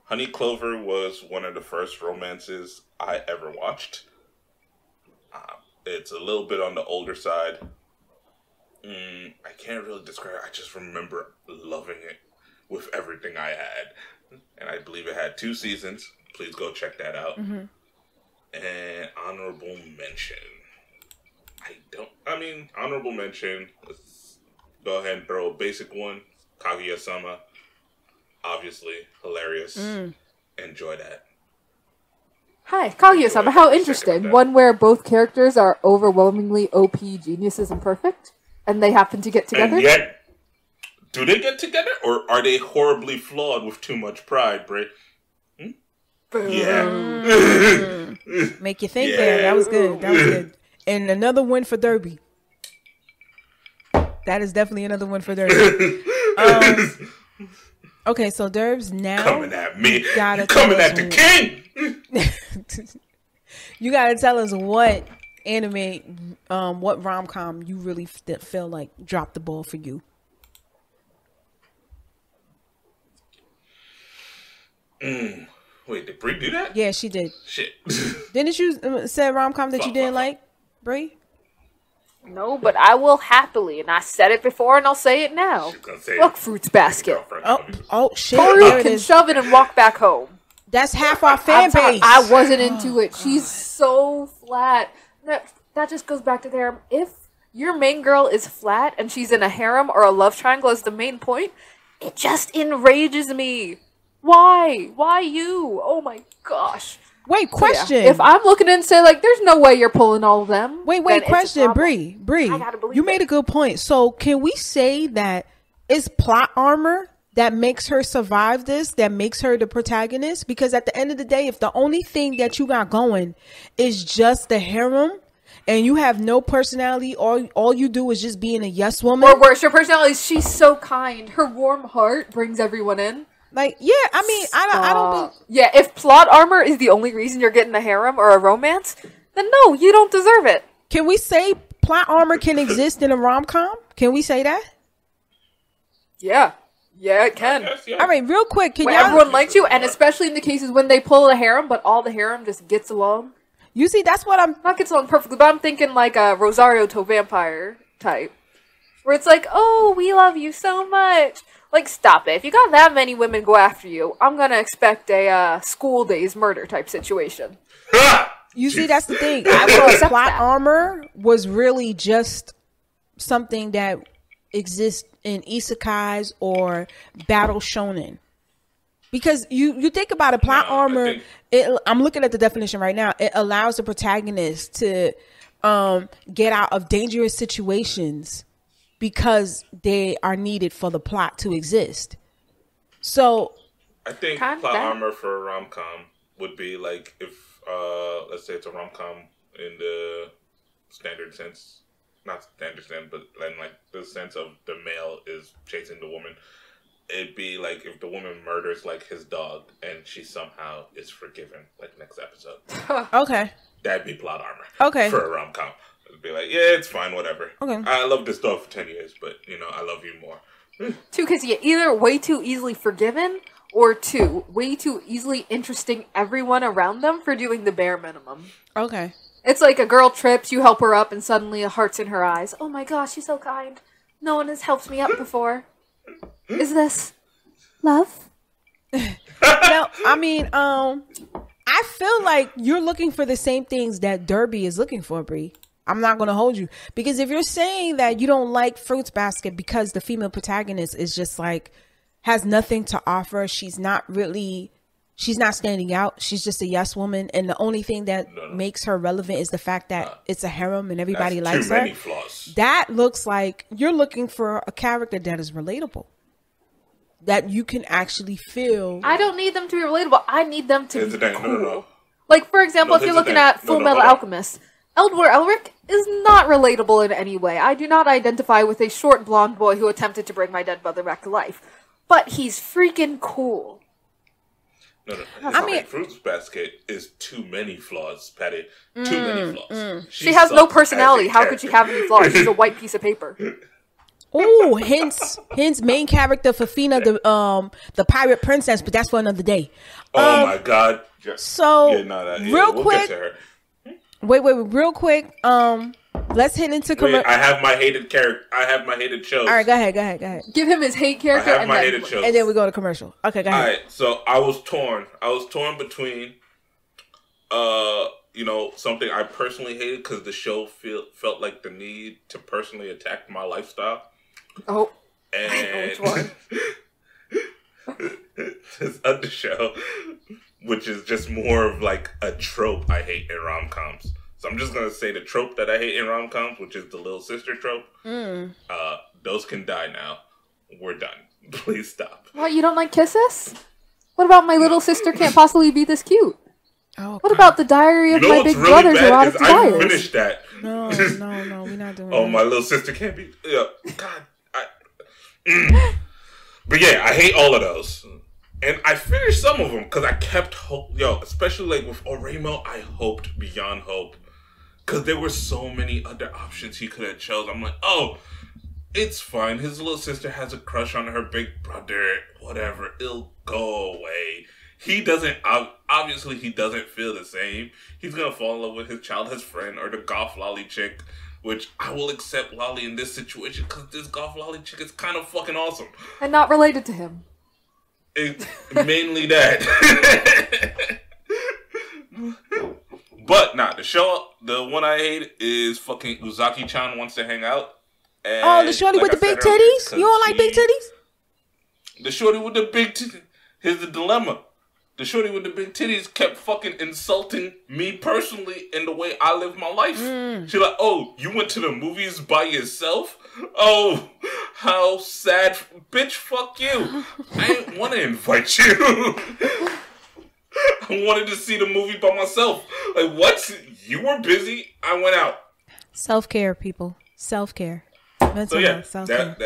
Honey Clover was one of the first romances I ever watched. It's a little bit on the older side. I can't really describe it. I just remember loving it with everything I had. And I believe it had 2 seasons. Please go check that out. And honorable mention. Honorable mention. Let's go ahead and throw a basic one. Kaguyasama. Obviously, hilarious. Enjoy that. Hi, Kaguyasama. How interesting. One where both characters are overwhelmingly OP geniuses and perfect? And they happen to get together? And yet, do they get together? Or are they horribly flawed with too much pride, Bray? Yeah. Make you think there. That was good. And another win for Derby. That is definitely another win for Derby. Okay, so Derbs, now coming at me. Coming at the king. You gotta tell us what anime, what rom-com you really feel like dropped the ball for you. Wait, did Brie do that? Yeah, she did. Shit. Didn't you say rom-com that you didn't like, Brie? No, but I will happily, and I said it before and I'll say it now. Look, Fruits Basket. Oh shit. Tori can shove it and walk back home. That's half our fan base. I wasn't into it. She's so flat. That just goes back to the harem. If your main girl is flat and she's in a harem or a love triangle as the main point, it just enrages me. Why? Why you? Oh my gosh. Wait, question. Yeah. If I'm looking and say like, there's no way you're pulling all of them. Wait, question, Bree. You made a good point. So can we say that it's plot armor that makes her survive this, that makes her the protagonist? Because at the end of the day, if the only thing that you got going is just the harem and you have no personality, all you do is just being a yes woman. Or worse, her personality is she's so kind. Her warm heart brings everyone in. Like, yeah, I mean, I don't think... Yeah, if plot armor is the only reason you're getting a harem or a romance, then no, you don't deserve it. Can we say plot armor can exist in a rom-com? Can we say that? Yeah. Yeah, it can. Yes, yeah. All right, real quick. Can Where y'all... everyone likes you, and especially in the cases when they pull a harem, but all the harem just gets along. You see, that's what I'm... Not gets along perfectly, but I'm thinking like a Rosario to vampire type. Where it's like, oh, we love you so much. Like, stop it. If you got that many women go after you, I'm gonna expect a school days murder type situation. You see, that's the thing. I will accept Plot that. armor was really just something that exists in isekais or battle shonen. Because you think about it, plot armor, I'm looking at the definition right now. It allows the protagonist to get out of dangerous situations because they are needed for the plot to exist. So I think Kinda. plot armor for a rom-com would be like if, let's say it's a rom-com in the standard sense. Not standard sense, but in like the sense of the male is chasing the woman. It'd be like if the woman murders like his dog and she somehow is forgiven, like next episode. okay. That'd be plot armor. Okay. For a rom-com. It'd be like, yeah, it's fine, whatever. Okay. I love this dog for 10 years, but, you know, I love you more. Two, because you get either way too easily forgiven, or two, way too easily interesting everyone around them for doing the bare minimum. Okay. It's like a girl trips, you help her up, and suddenly a heart's in her eyes. Oh my gosh, she's so kind. No one has helped me up before. Is this love? No, I mean, I feel like you're looking for the same things that Derby is looking for, Bree. I'm not going to hold you. Because if you're saying that you don't like Fruits Basket because the female protagonist is just like, has nothing to offer, she's not standing out. She's just a yes woman. And the only thing that makes her relevant is the fact that it's a harem and everybody likes her. Too many flaws. That looks like you're looking for a character that is relatable. That you can actually feel. I don't need them to be relatable. I need them to Here's be the thing. cool. No. Like, for example, if here's you're the looking thing. at Full Metal hold on. Alchemist, Eldwar Elric is not relatable in any way. I do not identify with a short blonde boy who attempted to bring my dead brother back to life. But he's freaking cool. No. I mean- Fruits Basket is too many flaws, Patty. Too many flaws. She has no sucks personality. as a How could she have any flaws? She's a white piece of paper. Ooh, hence main character Fafina, the pirate princess, but that's for another day. Oh my god. So real we'll quick, get to her. wait, real quick. Let's hit into Wait, I have my hated character. I have my hated shows. All right, go ahead. Give him his hate character, I have my hated shows. And then we go to commercial. Okay, go ahead. All right, so I was torn between, something I personally hated because the show felt like the need to personally attack my lifestyle. Oh, And I know which one. this other show, which is just more of like a trope I hate in rom-coms. So I'm just gonna say the trope that I hate in rom-coms, which is the little sister trope. Those can die now. We're done. Please stop. What, you don't like kisses? What about my little sister can't possibly be this cute? Oh, What about the diary of my big brother's erotic I desires? finished that. No, we're not doing Oh, that. my little sister can't be. Yeah, God. But yeah, I hate all of those. And I finished some of them because I kept hope. Especially like with Oremo, I hoped beyond hope. Because there were so many other options he could have chose. I'm like, oh, it's fine. His little sister has a crush on her big brother. Whatever. It'll go away. He doesn't, obviously he doesn't feel the same. He's going to fall in love with his childhood friend or the golf lolly chick. Which I will accept Lolly in this situation because this golf lolly chick is kind of fucking awesome. And not related to him. Mainly that. But the one I hate is fucking Uzaki-chan wants to hang out. And the shorty with the big I said titties? earlier, You don't like big titties? The shorty with the big titties. Here's the dilemma. The shorty with the big titties kept fucking insulting me personally in the way I live my life. She's like, oh, you went to the movies by yourself? Oh, how sad. Bitch, fuck you. I didn't want to invite you. I wanted to see the movie by myself. Like, what? You were busy. I went out. Self-care, people. Self-care. So yeah, Self-care.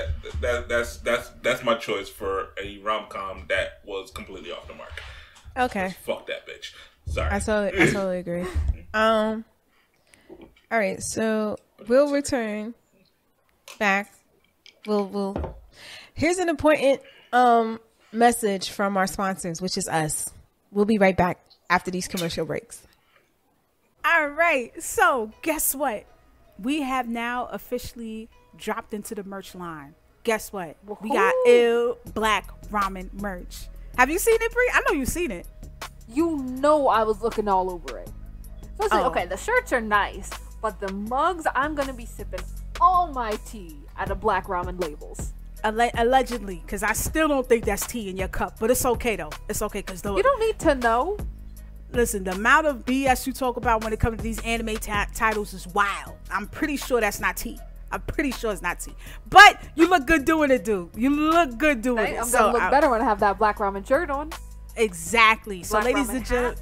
that's my choice for a rom-com that was completely off the mark. Okay. Fuck that bitch. Sorry. I totally agree. All right, so We'll return back. We'll. Here's an important message from our sponsors, which is us. We'll be right back after these commercial breaks. All right. So guess what? We have now officially dropped into the merch line. Guess what? We got ill black ramen merch. Have you seen it, Bree? I know you've seen it. You know I was looking all over it. Listen, okay, the shirts are nice, but the mugs, I'm going to be sipping all my tea out of black ramen labels. Allegedly, because I still don't think that's tea in your cup, but it's okay though. It's okay because you don't need to know. Listen, the amount of BS you talk about when it comes to these anime titles is wild. I'm pretty sure that's not tea. I'm pretty sure it's not tea. But you look good doing it, dude. You look good doing it. I'm gonna look better when I have that black ramen shirt on. Exactly. So, ladies and gentlemen,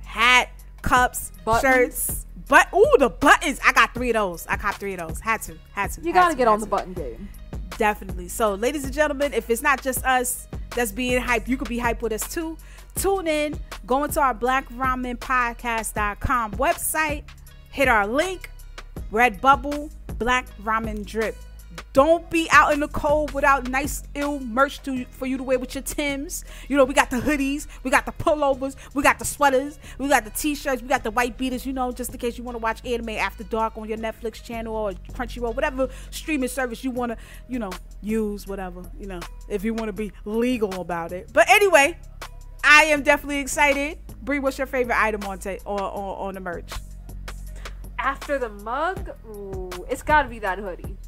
hat, cups, buttons. Shirts, the buttons. I got 3 of those. I caught 3 of those. Had to. You gotta get on the button game. Definitely. So, ladies and gentlemen, if it's not just us that's being hyped, you could be hyped with us too. Tune in, go into our blackramenpodcast.com website, hit our link, Redbubble, Black Ramen Drip. Don't be out in the cold without nice ill merch for you to wear with your Tims. You know, we got the hoodies, we got the pullovers, we got the sweaters, we got the t-shirts, we got the white beaters, you know, just in case you want to watch anime after dark on your Netflix channel or Crunchyroll, whatever streaming service you want to, you know, use, whatever, you know, if you want to be legal about it. But anyway, I am definitely excited. Bree, what's your favorite item on the merch? After the mug, it's got to be that hoodie.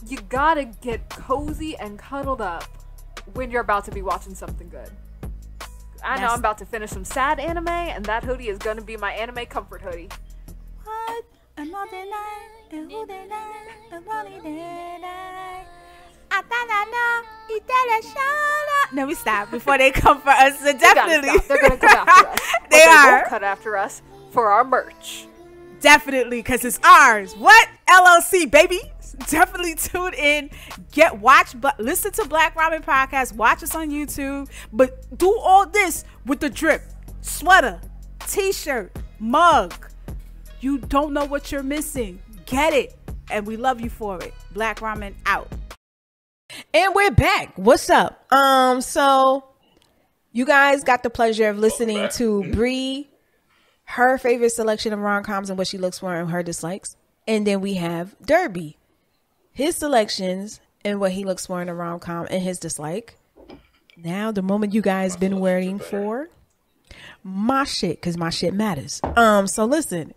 You gotta get cozy and cuddled up when you're about to be watching something good. I know I'm about to finish some sad anime, and that hoodie is gonna be my anime comfort hoodie. What? Another night, another night, another night. No, we stop before they come for us. So definitely, they're gonna come after us. They won't cut after us for our merch. Definitely, because it's ours. What? LLC, baby. Definitely tune in, listen to Black Ramen Podcast, watch us on YouTube, but do all this with the drip, sweater, t-shirt, mug. You don't know what you're missing. Get it. And we love you for it. Black Ramen out. And we're back. What's up? So you guys got the pleasure of listening to Bree, her favorite selection of rom-coms and what she looks for and her dislikes. And then we have Derby, his selections and what he looks for in a rom-com and his dislike. Now, the moment you guys been waiting for, my shit, because my shit matters. So listen,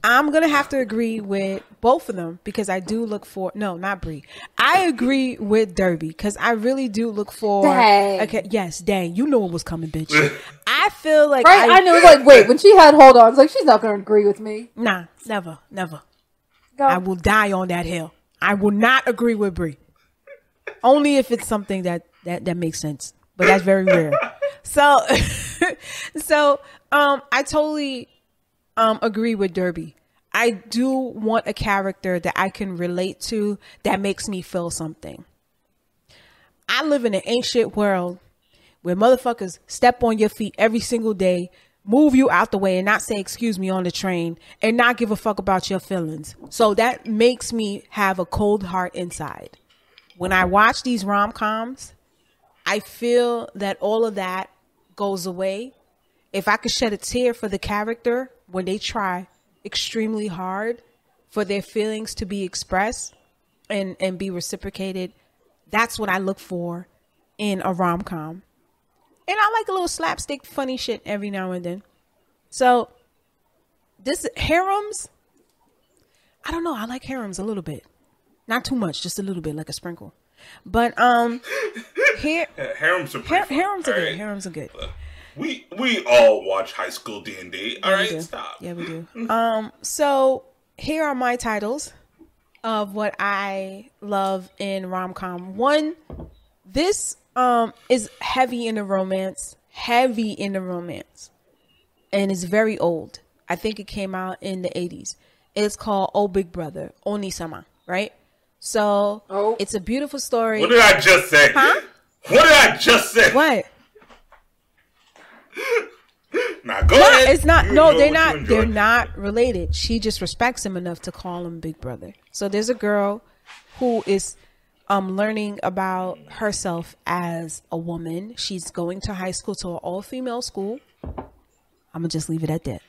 I'm going to have to agree with both of them because I do look for, no, not Bree. I agree with Derby because I really do look for, okay, yes, dang, you know it was coming, bitch. I feel like, I know, like, wait, when she had hold on, I was like, she's not going to agree with me. Nah, never. Go. I will die on that hill. I will not agree with Bree. Only if it's something that makes sense. But that's very rare. So I totally agree with Derby. I do want a character that I can relate to that makes me feel something. I live in an ancient world where motherfuckers step on your feet every single day, move you out the way and not say excuse me on the train and not give a fuck about your feelings. So that makes me have a cold heart inside. When I watch these rom-coms, I feel that all of that goes away. If I could shed a tear for the character when they try extremely hard for their feelings to be expressed and be reciprocated, that's what I look for in a rom-com. And I like a little slapstick funny shit every now and then. So this Harems, I don't know. I like Harems a little bit. Not too much, just a little bit, like a sprinkle. But Harems are pretty fun. Harems are good. Harems are good. We all watch High School D&D. All right, stop. Yeah, we do. So here are my titles of what I love in rom-com. One, this is heavy in the romance, and it's very old. I think it came out in the 80s. It's called Oh Big Brother, Oni-sama, right? So it's a beautiful story. What did I just say? Huh? What did I just say? What? Nah, go ahead. It's not. You No, enjoy they're what you not. enjoy. They're not related. She just respects him enough to call him big brother. So there's a girl who is learning about herself as a woman. She's going to high school, to an all-female school. I'm gonna just leave it at that.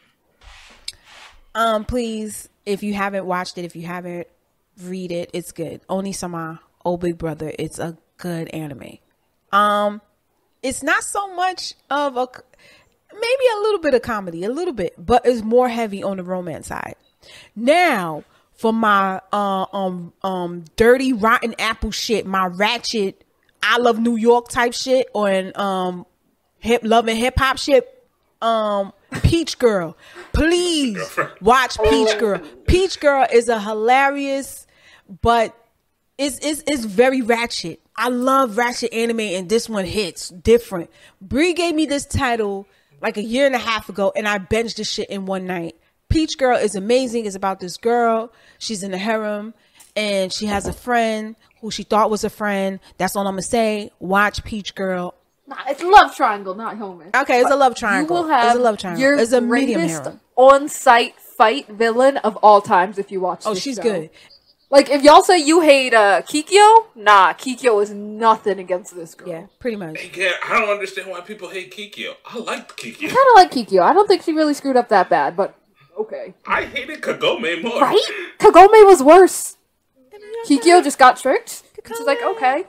Please, if you haven't watched it, if you haven't read it, it's good. Oni-sama, Oh Big Brother. It's a good anime. It's not so much of a, maybe a little bit of comedy, a little bit, but it's more heavy on the romance side. Now, for my dirty rotten apple shit, my ratchet I Love New York type shit, on love and hip hop shit, Peach Girl. Please watch Peach Girl. Peach Girl is a hilarious, but it's very ratchet. I love ratchet anime, and this one hits different. Brie gave me this title like a year and a half ago, and I binged this shit in one night. Peach Girl is amazing. It's about this girl. She's in a harem, and she has a friend who she thought was a friend. That's all I'm gonna say. Watch Peach Girl. Nah, it's a love triangle, not Homer. Okay, it's a love triangle. You will have it's a love triangle. your It's a medium greatest harem. on-site fight villain of all times if you watch this She's show. good. Like, if y'all say you hate Kikyo, nah, Kikyo is nothing against this girl. Yeah, pretty much. Again, I don't understand why people hate Kikyo. I like Kikyo. I kind of like Kikyo. I don't think she really screwed up that bad, but okay. I hated Kagome more. Right? Kagome was worse. Kikyo just got tricked. She's like, okay,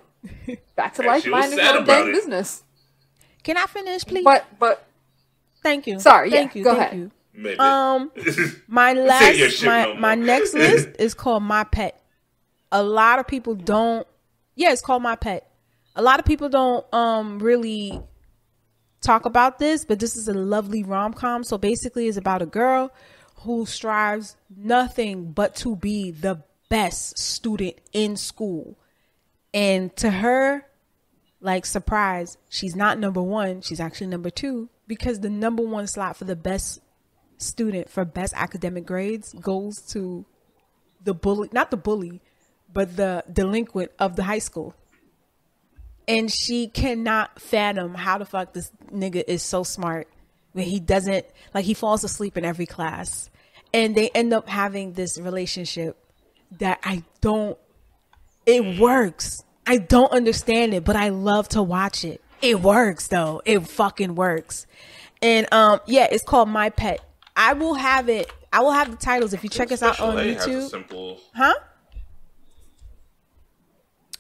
back to And life, she was minding sad her own about dang it. business. Can I finish, please? But Thank you. Sorry, Thank yeah, you. go Thank ahead. you. Maybe. My Say your last, shit no my more. next list is called My Pet. A lot of people don't. Yeah, it's called My Pet. A lot of people don't really talk about this, but this is a lovely rom-com. So basically, it's about a girl who strives nothing but to be the best student in school, and to her, like, surprise, she's not number one. She's actually number two, because the number one slot for the best student for best academic grades goes to the bully, not the bully, but the delinquent of the high school. And she cannot fathom how the fuck this nigga is so smart when he doesn't, like, he falls asleep in every class. And they end up having this relationship that it works. I don't understand it, but I love to watch it. It works though. It fucking works. And yeah, it's called My Pet. I will have it. I will have the titles if you check us out on YouTube. Huh?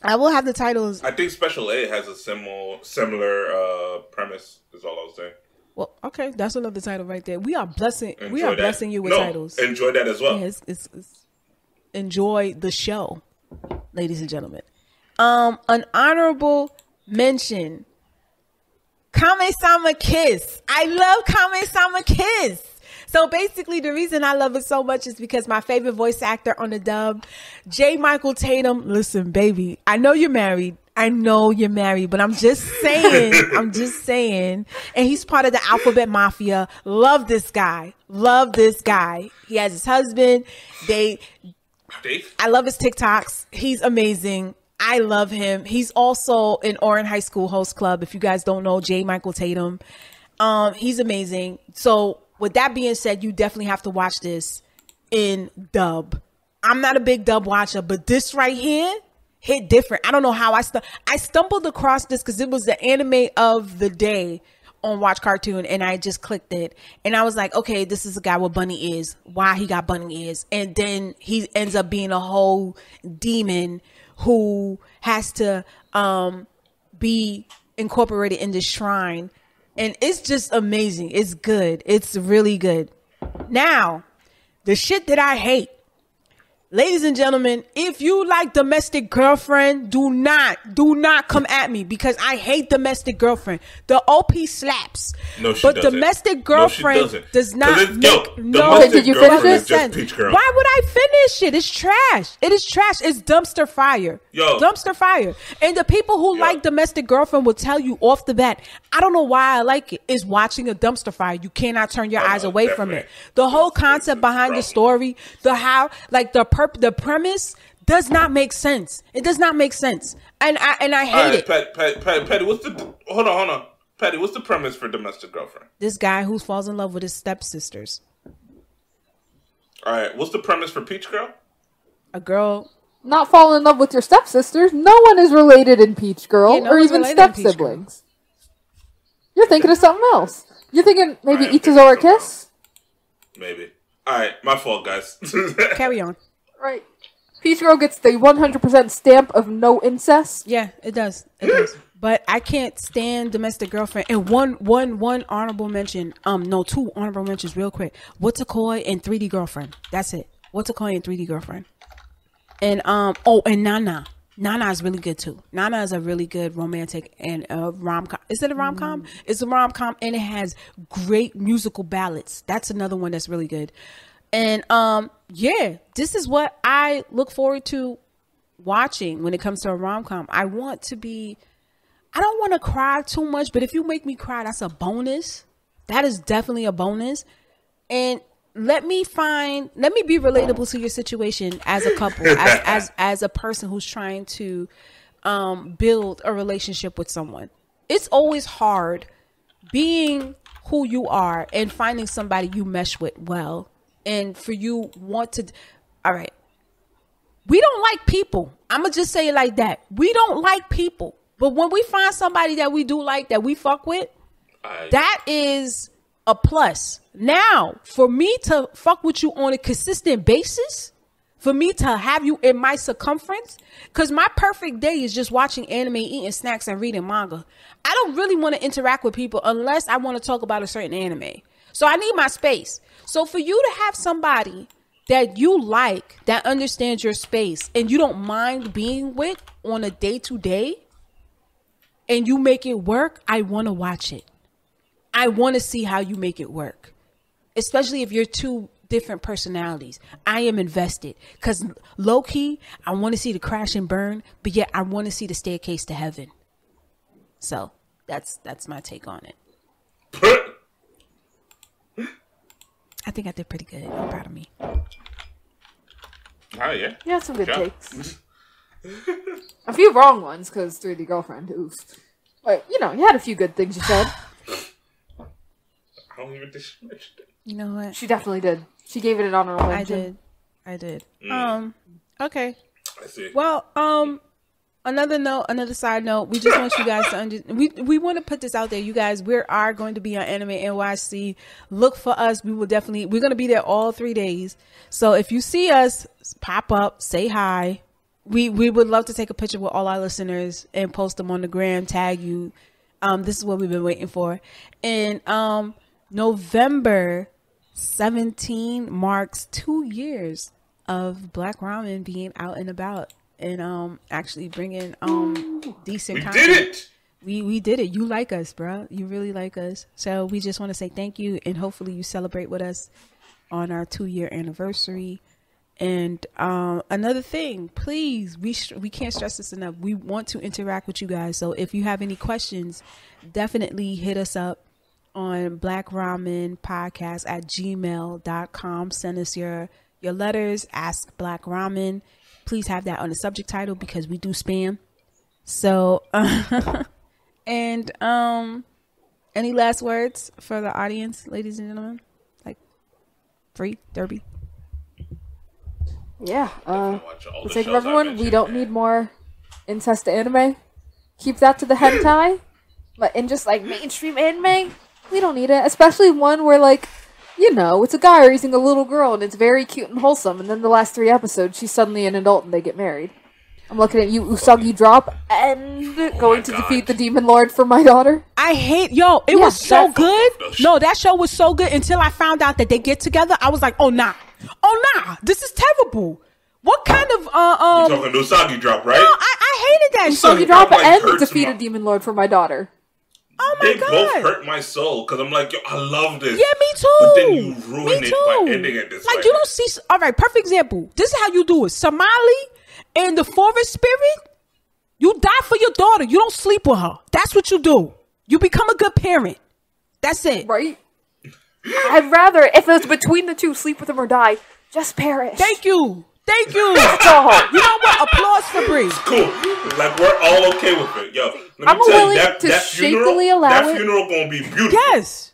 I will have the titles. I think Special A has a similar premise. Is all I was saying. Well, okay, that's another title right there. We are blessing. Enjoy we are that. blessing you with No, titles. Enjoy that as well. Yeah, it's enjoy the show, ladies and gentlemen. An honorable mention. Kame-sama Kiss. I love Kame-sama Kiss. So basically, the reason I love it so much is because my favorite voice actor on the dub, J. Michael Tatum. Listen, baby, I know you're married. But I'm just saying. And he's part of the Alphabet Mafia. Love this guy. He has his husband. I love his TikToks. He's amazing. I love him. He's also in Orange High School Host Club. If you guys don't know J. Michael Tatum, he's amazing. So with that being said, you definitely have to watch this in dub. I'm not a big dub watcher, but this right here hit different. I don't know how I stumbled across this because it was the anime of the day on Watch Cartoon, and I just clicked it, and I was like, okay, this is a guy with bunny ears. Why he got bunny ears? And then he ends up being a whole demon who has to be incorporated in this shrine, and it's just amazing. It's good. It's really good. Now, the shit that I hate. Ladies and gentlemen, if you like Domestic Girlfriend, do not come at me, because I hate Domestic Girlfriend. The OP slaps. No, she but doesn't. Domestic Girlfriend does not make Did you finish it? sense. Why would I finish it? It's trash. It is trash. It's dumpster fire. Dumpster fire. And the people who like Domestic Girlfriend will tell you off the bat, I don't know why I like it, is watching a dumpster fire. You cannot turn your eyes away from it. The whole concept behind the story, the premise does not make sense. It does not make sense, and I hate it. Patty, what's the? Hold on. Patty, what's the premise for Domestic Girlfriend? This guy who falls in love with his stepsisters. All right, what's the premise for Peach Girl? A girl. Not fall in love with your stepsisters. No one is related in Peach Girl, no or one's even related in Peach step-siblings. You're thinking of something else. You're thinking maybe Alright, Itsu's or a kiss? Maybe. All right, my fault, guys. Carry on. Right. Peach Girl gets the 100% stamp of no incest. Yeah, it does. It does. But I can't stand Domestic Girlfriend. And one honorable mention. No, 2 honorable mentions real quick. What's a Koi and 3D Girlfriend. That's it. What's a Koi and 3D Girlfriend. And and Nana. Nana is really good too. Nana is a really good romantic and rom-com. Is it a rom-com? It's a rom-com and it has great musical ballads. That's another one that's really good. And yeah, this is what I look forward to watching when it comes to a rom-com. I don't want to cry too much, but if you make me cry, that's a bonus. That is definitely a bonus. And let me be relatable to your situation as a couple, as a person who's trying to build a relationship with someone. It's always hard being who you are and finding somebody you mesh with well. And for you all right. We don't like people. I'm going to just say it like that. We don't like people. But when we find somebody that we do like, that we fuck with, that is a plus. Now, for me to fuck with you on a consistent basis, for me to have you in my circumference, because my perfect day is just watching anime, eating snacks, and reading manga. I don't really want to interact with people unless I want to talk about a certain anime. So I need my space. So for you to have somebody that you like, that understands your space, and you don't mind being with on a day-to-day, and you make it work, I want to watch it. I want to see how you make it work. Especially if you're 2 different personalities. I am invested. Because low-key, I want to see the crash and burn, but yet I want to see the staircase to heaven. So, that's my take on it. I think I did pretty good. I'm proud of me. Oh, yeah. Yeah, some good takes. A few wrong ones, because 3D Girlfriend, oof. But, you had a few good things you said. I don't even think she mentioned it. You know what? She definitely did. She gave it an honorable mention. I did. Okay. I see. Well, another side note, we just want you guys to we want to put this out there. You guys, we are going to be on Anime NYC. Look for us. We're going to be there all 3 days. So if you see us, pop up, say hi. We would love to take a picture with all our listeners and post them on the gram, tag you. This is what we've been waiting for. And November 17 marks 2 years of Black Ramen being out and about and actually bringing decent content. We did it! We did it. You like us, bro. You really like us. So we just want to say thank you, and hopefully you celebrate with us on our 2-year anniversary. And another thing, please, we can't stress this enough. We want to interact with you guys. So if you have any questions, definitely hit us up on blackramenpodcast@gmail.com. Send us your letters. Ask Black Ramen. Please have that on the subject title because we do spam. So, and any last words for the audience, ladies and gentlemen? Like, free Derby. Yeah. For the sake of everyone, we don't need more incest anime. Keep that to the hentai. But in just like mainstream anime, we don't need it. Especially one where it's a guy raising a little girl and it's very cute and wholesome. And then the last 3 episodes, she's suddenly an adult and they get married. I'm looking at you, Usagi Drop, and going to defeat the Demon Lord for my daughter. It was so good. No, that show was so good until I found out that they get together. I was like, oh nah, this is terrible. What kind of You're talking Usagi Drop, right? No, I hated that show. Usagi Drop and defeat a Demon Lord for my daughter. Oh my God. They both hurt my soul because I'm like, yo, I love this. Yeah, me too. But then you ruin it by ending it this way. Like, you don't see... All right, perfect example. This is how you do it. Somali and the forest spirit, you die for your daughter. You don't sleep with her. That's what you do. You become a good parent. That's it. Right? I'd rather, if it was between the two, sleep with them or die, just perish. Thank you. That's all. You know what? Applause for Bree. Cool. Like, we're all okay with it. Yo, I'm willing to shakily allow that it. That funeral gonna be beautiful. Yes.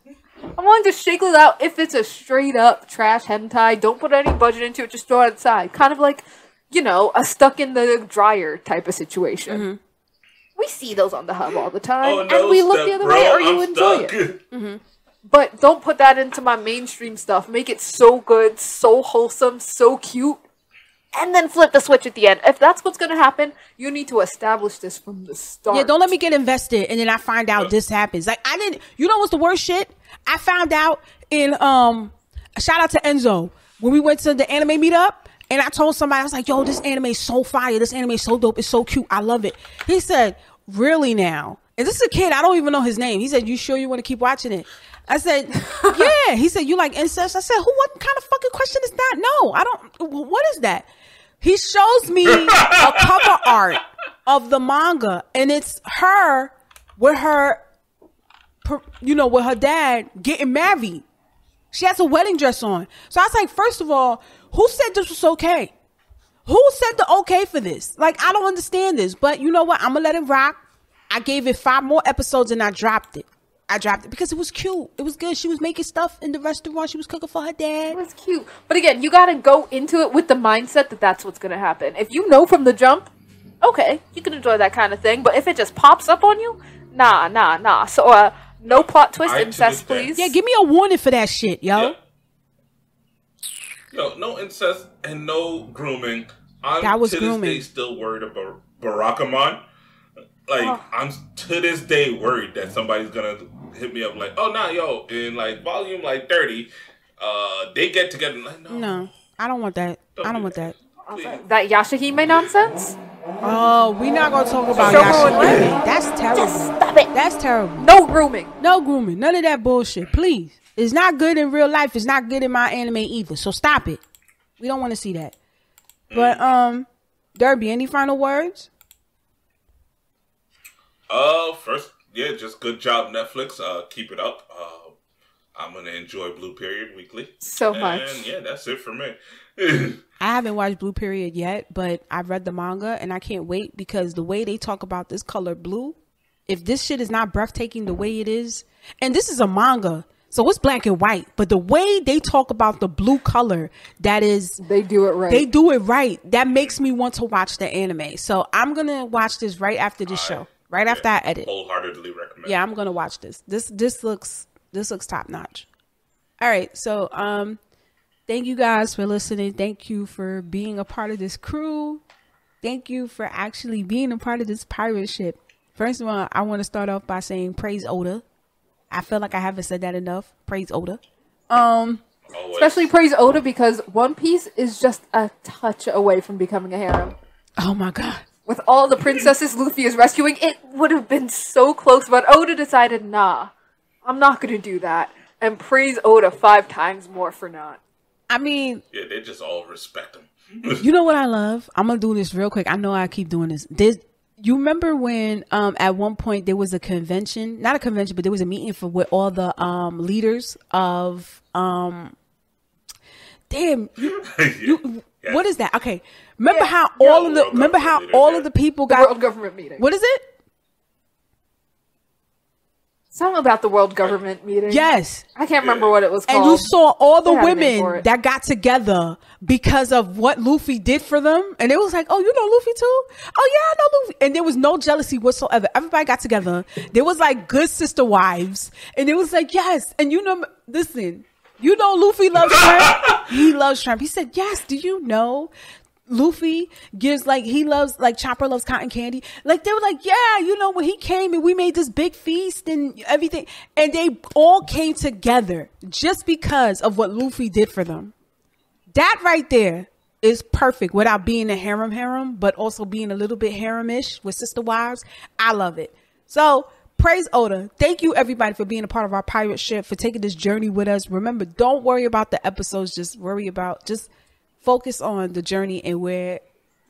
I'm willing to shakily allow if it's a straight up trash hentai. Don't put any budget into it. Just throw it outside. Kind of like, you know, a stuck in the dryer type of situation. Mm-hmm. We see those on the hub all the time, and we look the other way, or you enjoy it. Mm-hmm. But don't put that into my mainstream stuff. Make it so good, so wholesome, so cute, and then flip the switch at the end. If that's what's going to happen, you need to establish this from the start. Yeah, don't let me get invested, and then I find out this happens. Like, I didn't, you know what's the worst shit? I found out in, shout out to Enzo, when we went to the anime meetup, and I told somebody, I was like, yo, this anime is so fire. This anime is so dope. It's so cute. I love it. He said, really now? And this is a kid. I don't even know his name. He said, you sure you want to keep watching it? I said, yeah. He said, you like incest? I said, what kind of fucking question is that? No, I don't. What is that? He shows me a cover art of the manga, and it's her with her, you know, with her dad getting married. She has a wedding dress on. So I was like, first of all, who said this was okay? Who said the okay for this? Like, I don't understand this. But you know what? I'm going to let it rock. I gave it 5 more episodes and I dropped it. Because it was cute. It was good. She was making stuff in the restaurant. She was cooking for her dad. It was cute. But again, you got to go into it with the mindset that that's what's going to happen. If you know from the jump, okay, you can enjoy that kind of thing. But if it just pops up on you, nah. So, no plot twist, incest, please. Yeah, give me a warning for that shit, yo. Yeah. Yo, no incest and no grooming. That was to grooming. This day still worried about Barakamon. Like, I'm to this day worried that somebody's gonna hit me up like, oh, nah, yo, in like volume like 30, they get together. Like, no, I don't want that. I don't want that. That Yashahime nonsense? Oh, we're not gonna talk about Yashahime. That's terrible. Just stop it. That's terrible. No grooming. No grooming. None of that bullshit. Please. It's not good in real life. It's not good in my anime either. So stop it. We don't want to see that. But Derby, any final words? First, yeah, just good job, Netflix. Keep it up. I'm gonna enjoy Blue Period weekly. So much. And yeah, that's it for me. I haven't watched Blue Period yet, but I've read the manga and I can't wait because the way they talk about this color blue, if this shit is not breathtaking the way it is, and this is a manga, so it's black and white, but the way they talk about the blue color, that is... They do it right. They do it right. That makes me want to watch the anime. So I'm going to watch this right after this show. Right after I edit. Wholeheartedly recommend. Yeah, I'm going to watch this. This looks top notch. All right. So, thank you guys for listening. Thank you for being a part of this crew. Thank you for actually being a part of this pirate ship. First of all, I want to start off by saying praise Oda. I feel like I haven't said that enough. Praise Oda. Especially praise Oda because One Piece is just a touch away from becoming a harem. Oh my God. With all the princesses Luffy is rescuing, it would have been so close, but Oda decided, nah, I'm not going to do that. And praise Oda 5 times more for not. I mean... Yeah, they just all respect him. You know what I love? I'm going to do this real quick. I know I keep doing this. You remember when at one point there was a convention, not a convention, but there was a meeting with all the leaders of Yes. What is that? Okay. Remember how all of the people got the World Government Meeting. What is it? Something about the World Government Meeting. Yes. I can't remember what it was called. And you saw all the women that got together because of what Luffy did for them. And it was like, oh, you know Luffy too? Oh, yeah, I know Luffy. And there was no jealousy whatsoever. Everybody got together. There was like good sister wives. And it was like, yes. And you know, listen, you know Luffy loves shrimp? He loves shrimp. He said, yes, do you know? Luffy gives he loves Chopper loves cotton candy. Like they were like, yeah, you know, when he came and we made this big feast and everything, and they all came together just because of what Luffy did for them. That right there is perfect without being a harem, but also being a little bit harem-ish with sister wives. I love it. So praise Oda. Thank you everybody for being a part of our pirate ship, for taking this journey with us. Remember, don't worry about the episodes. Just focus on the journey and where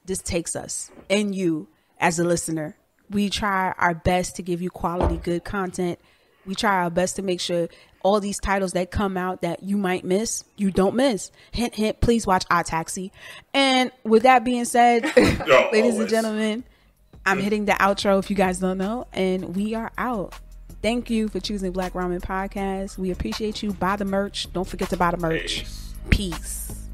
this takes us and you as a listener. We try our best to give you quality, good content. We try our best to make sure all these titles that come out that you might miss, you don't miss. Hint, hint, please watch Odd Taxi. And with that being said, ladies and gentlemen, I'm hitting the outro if you guys don't know, and we are out. Thank you for choosing Black Ramen Podcast. We appreciate you. Buy the merch. Don't forget to buy the merch. Peace.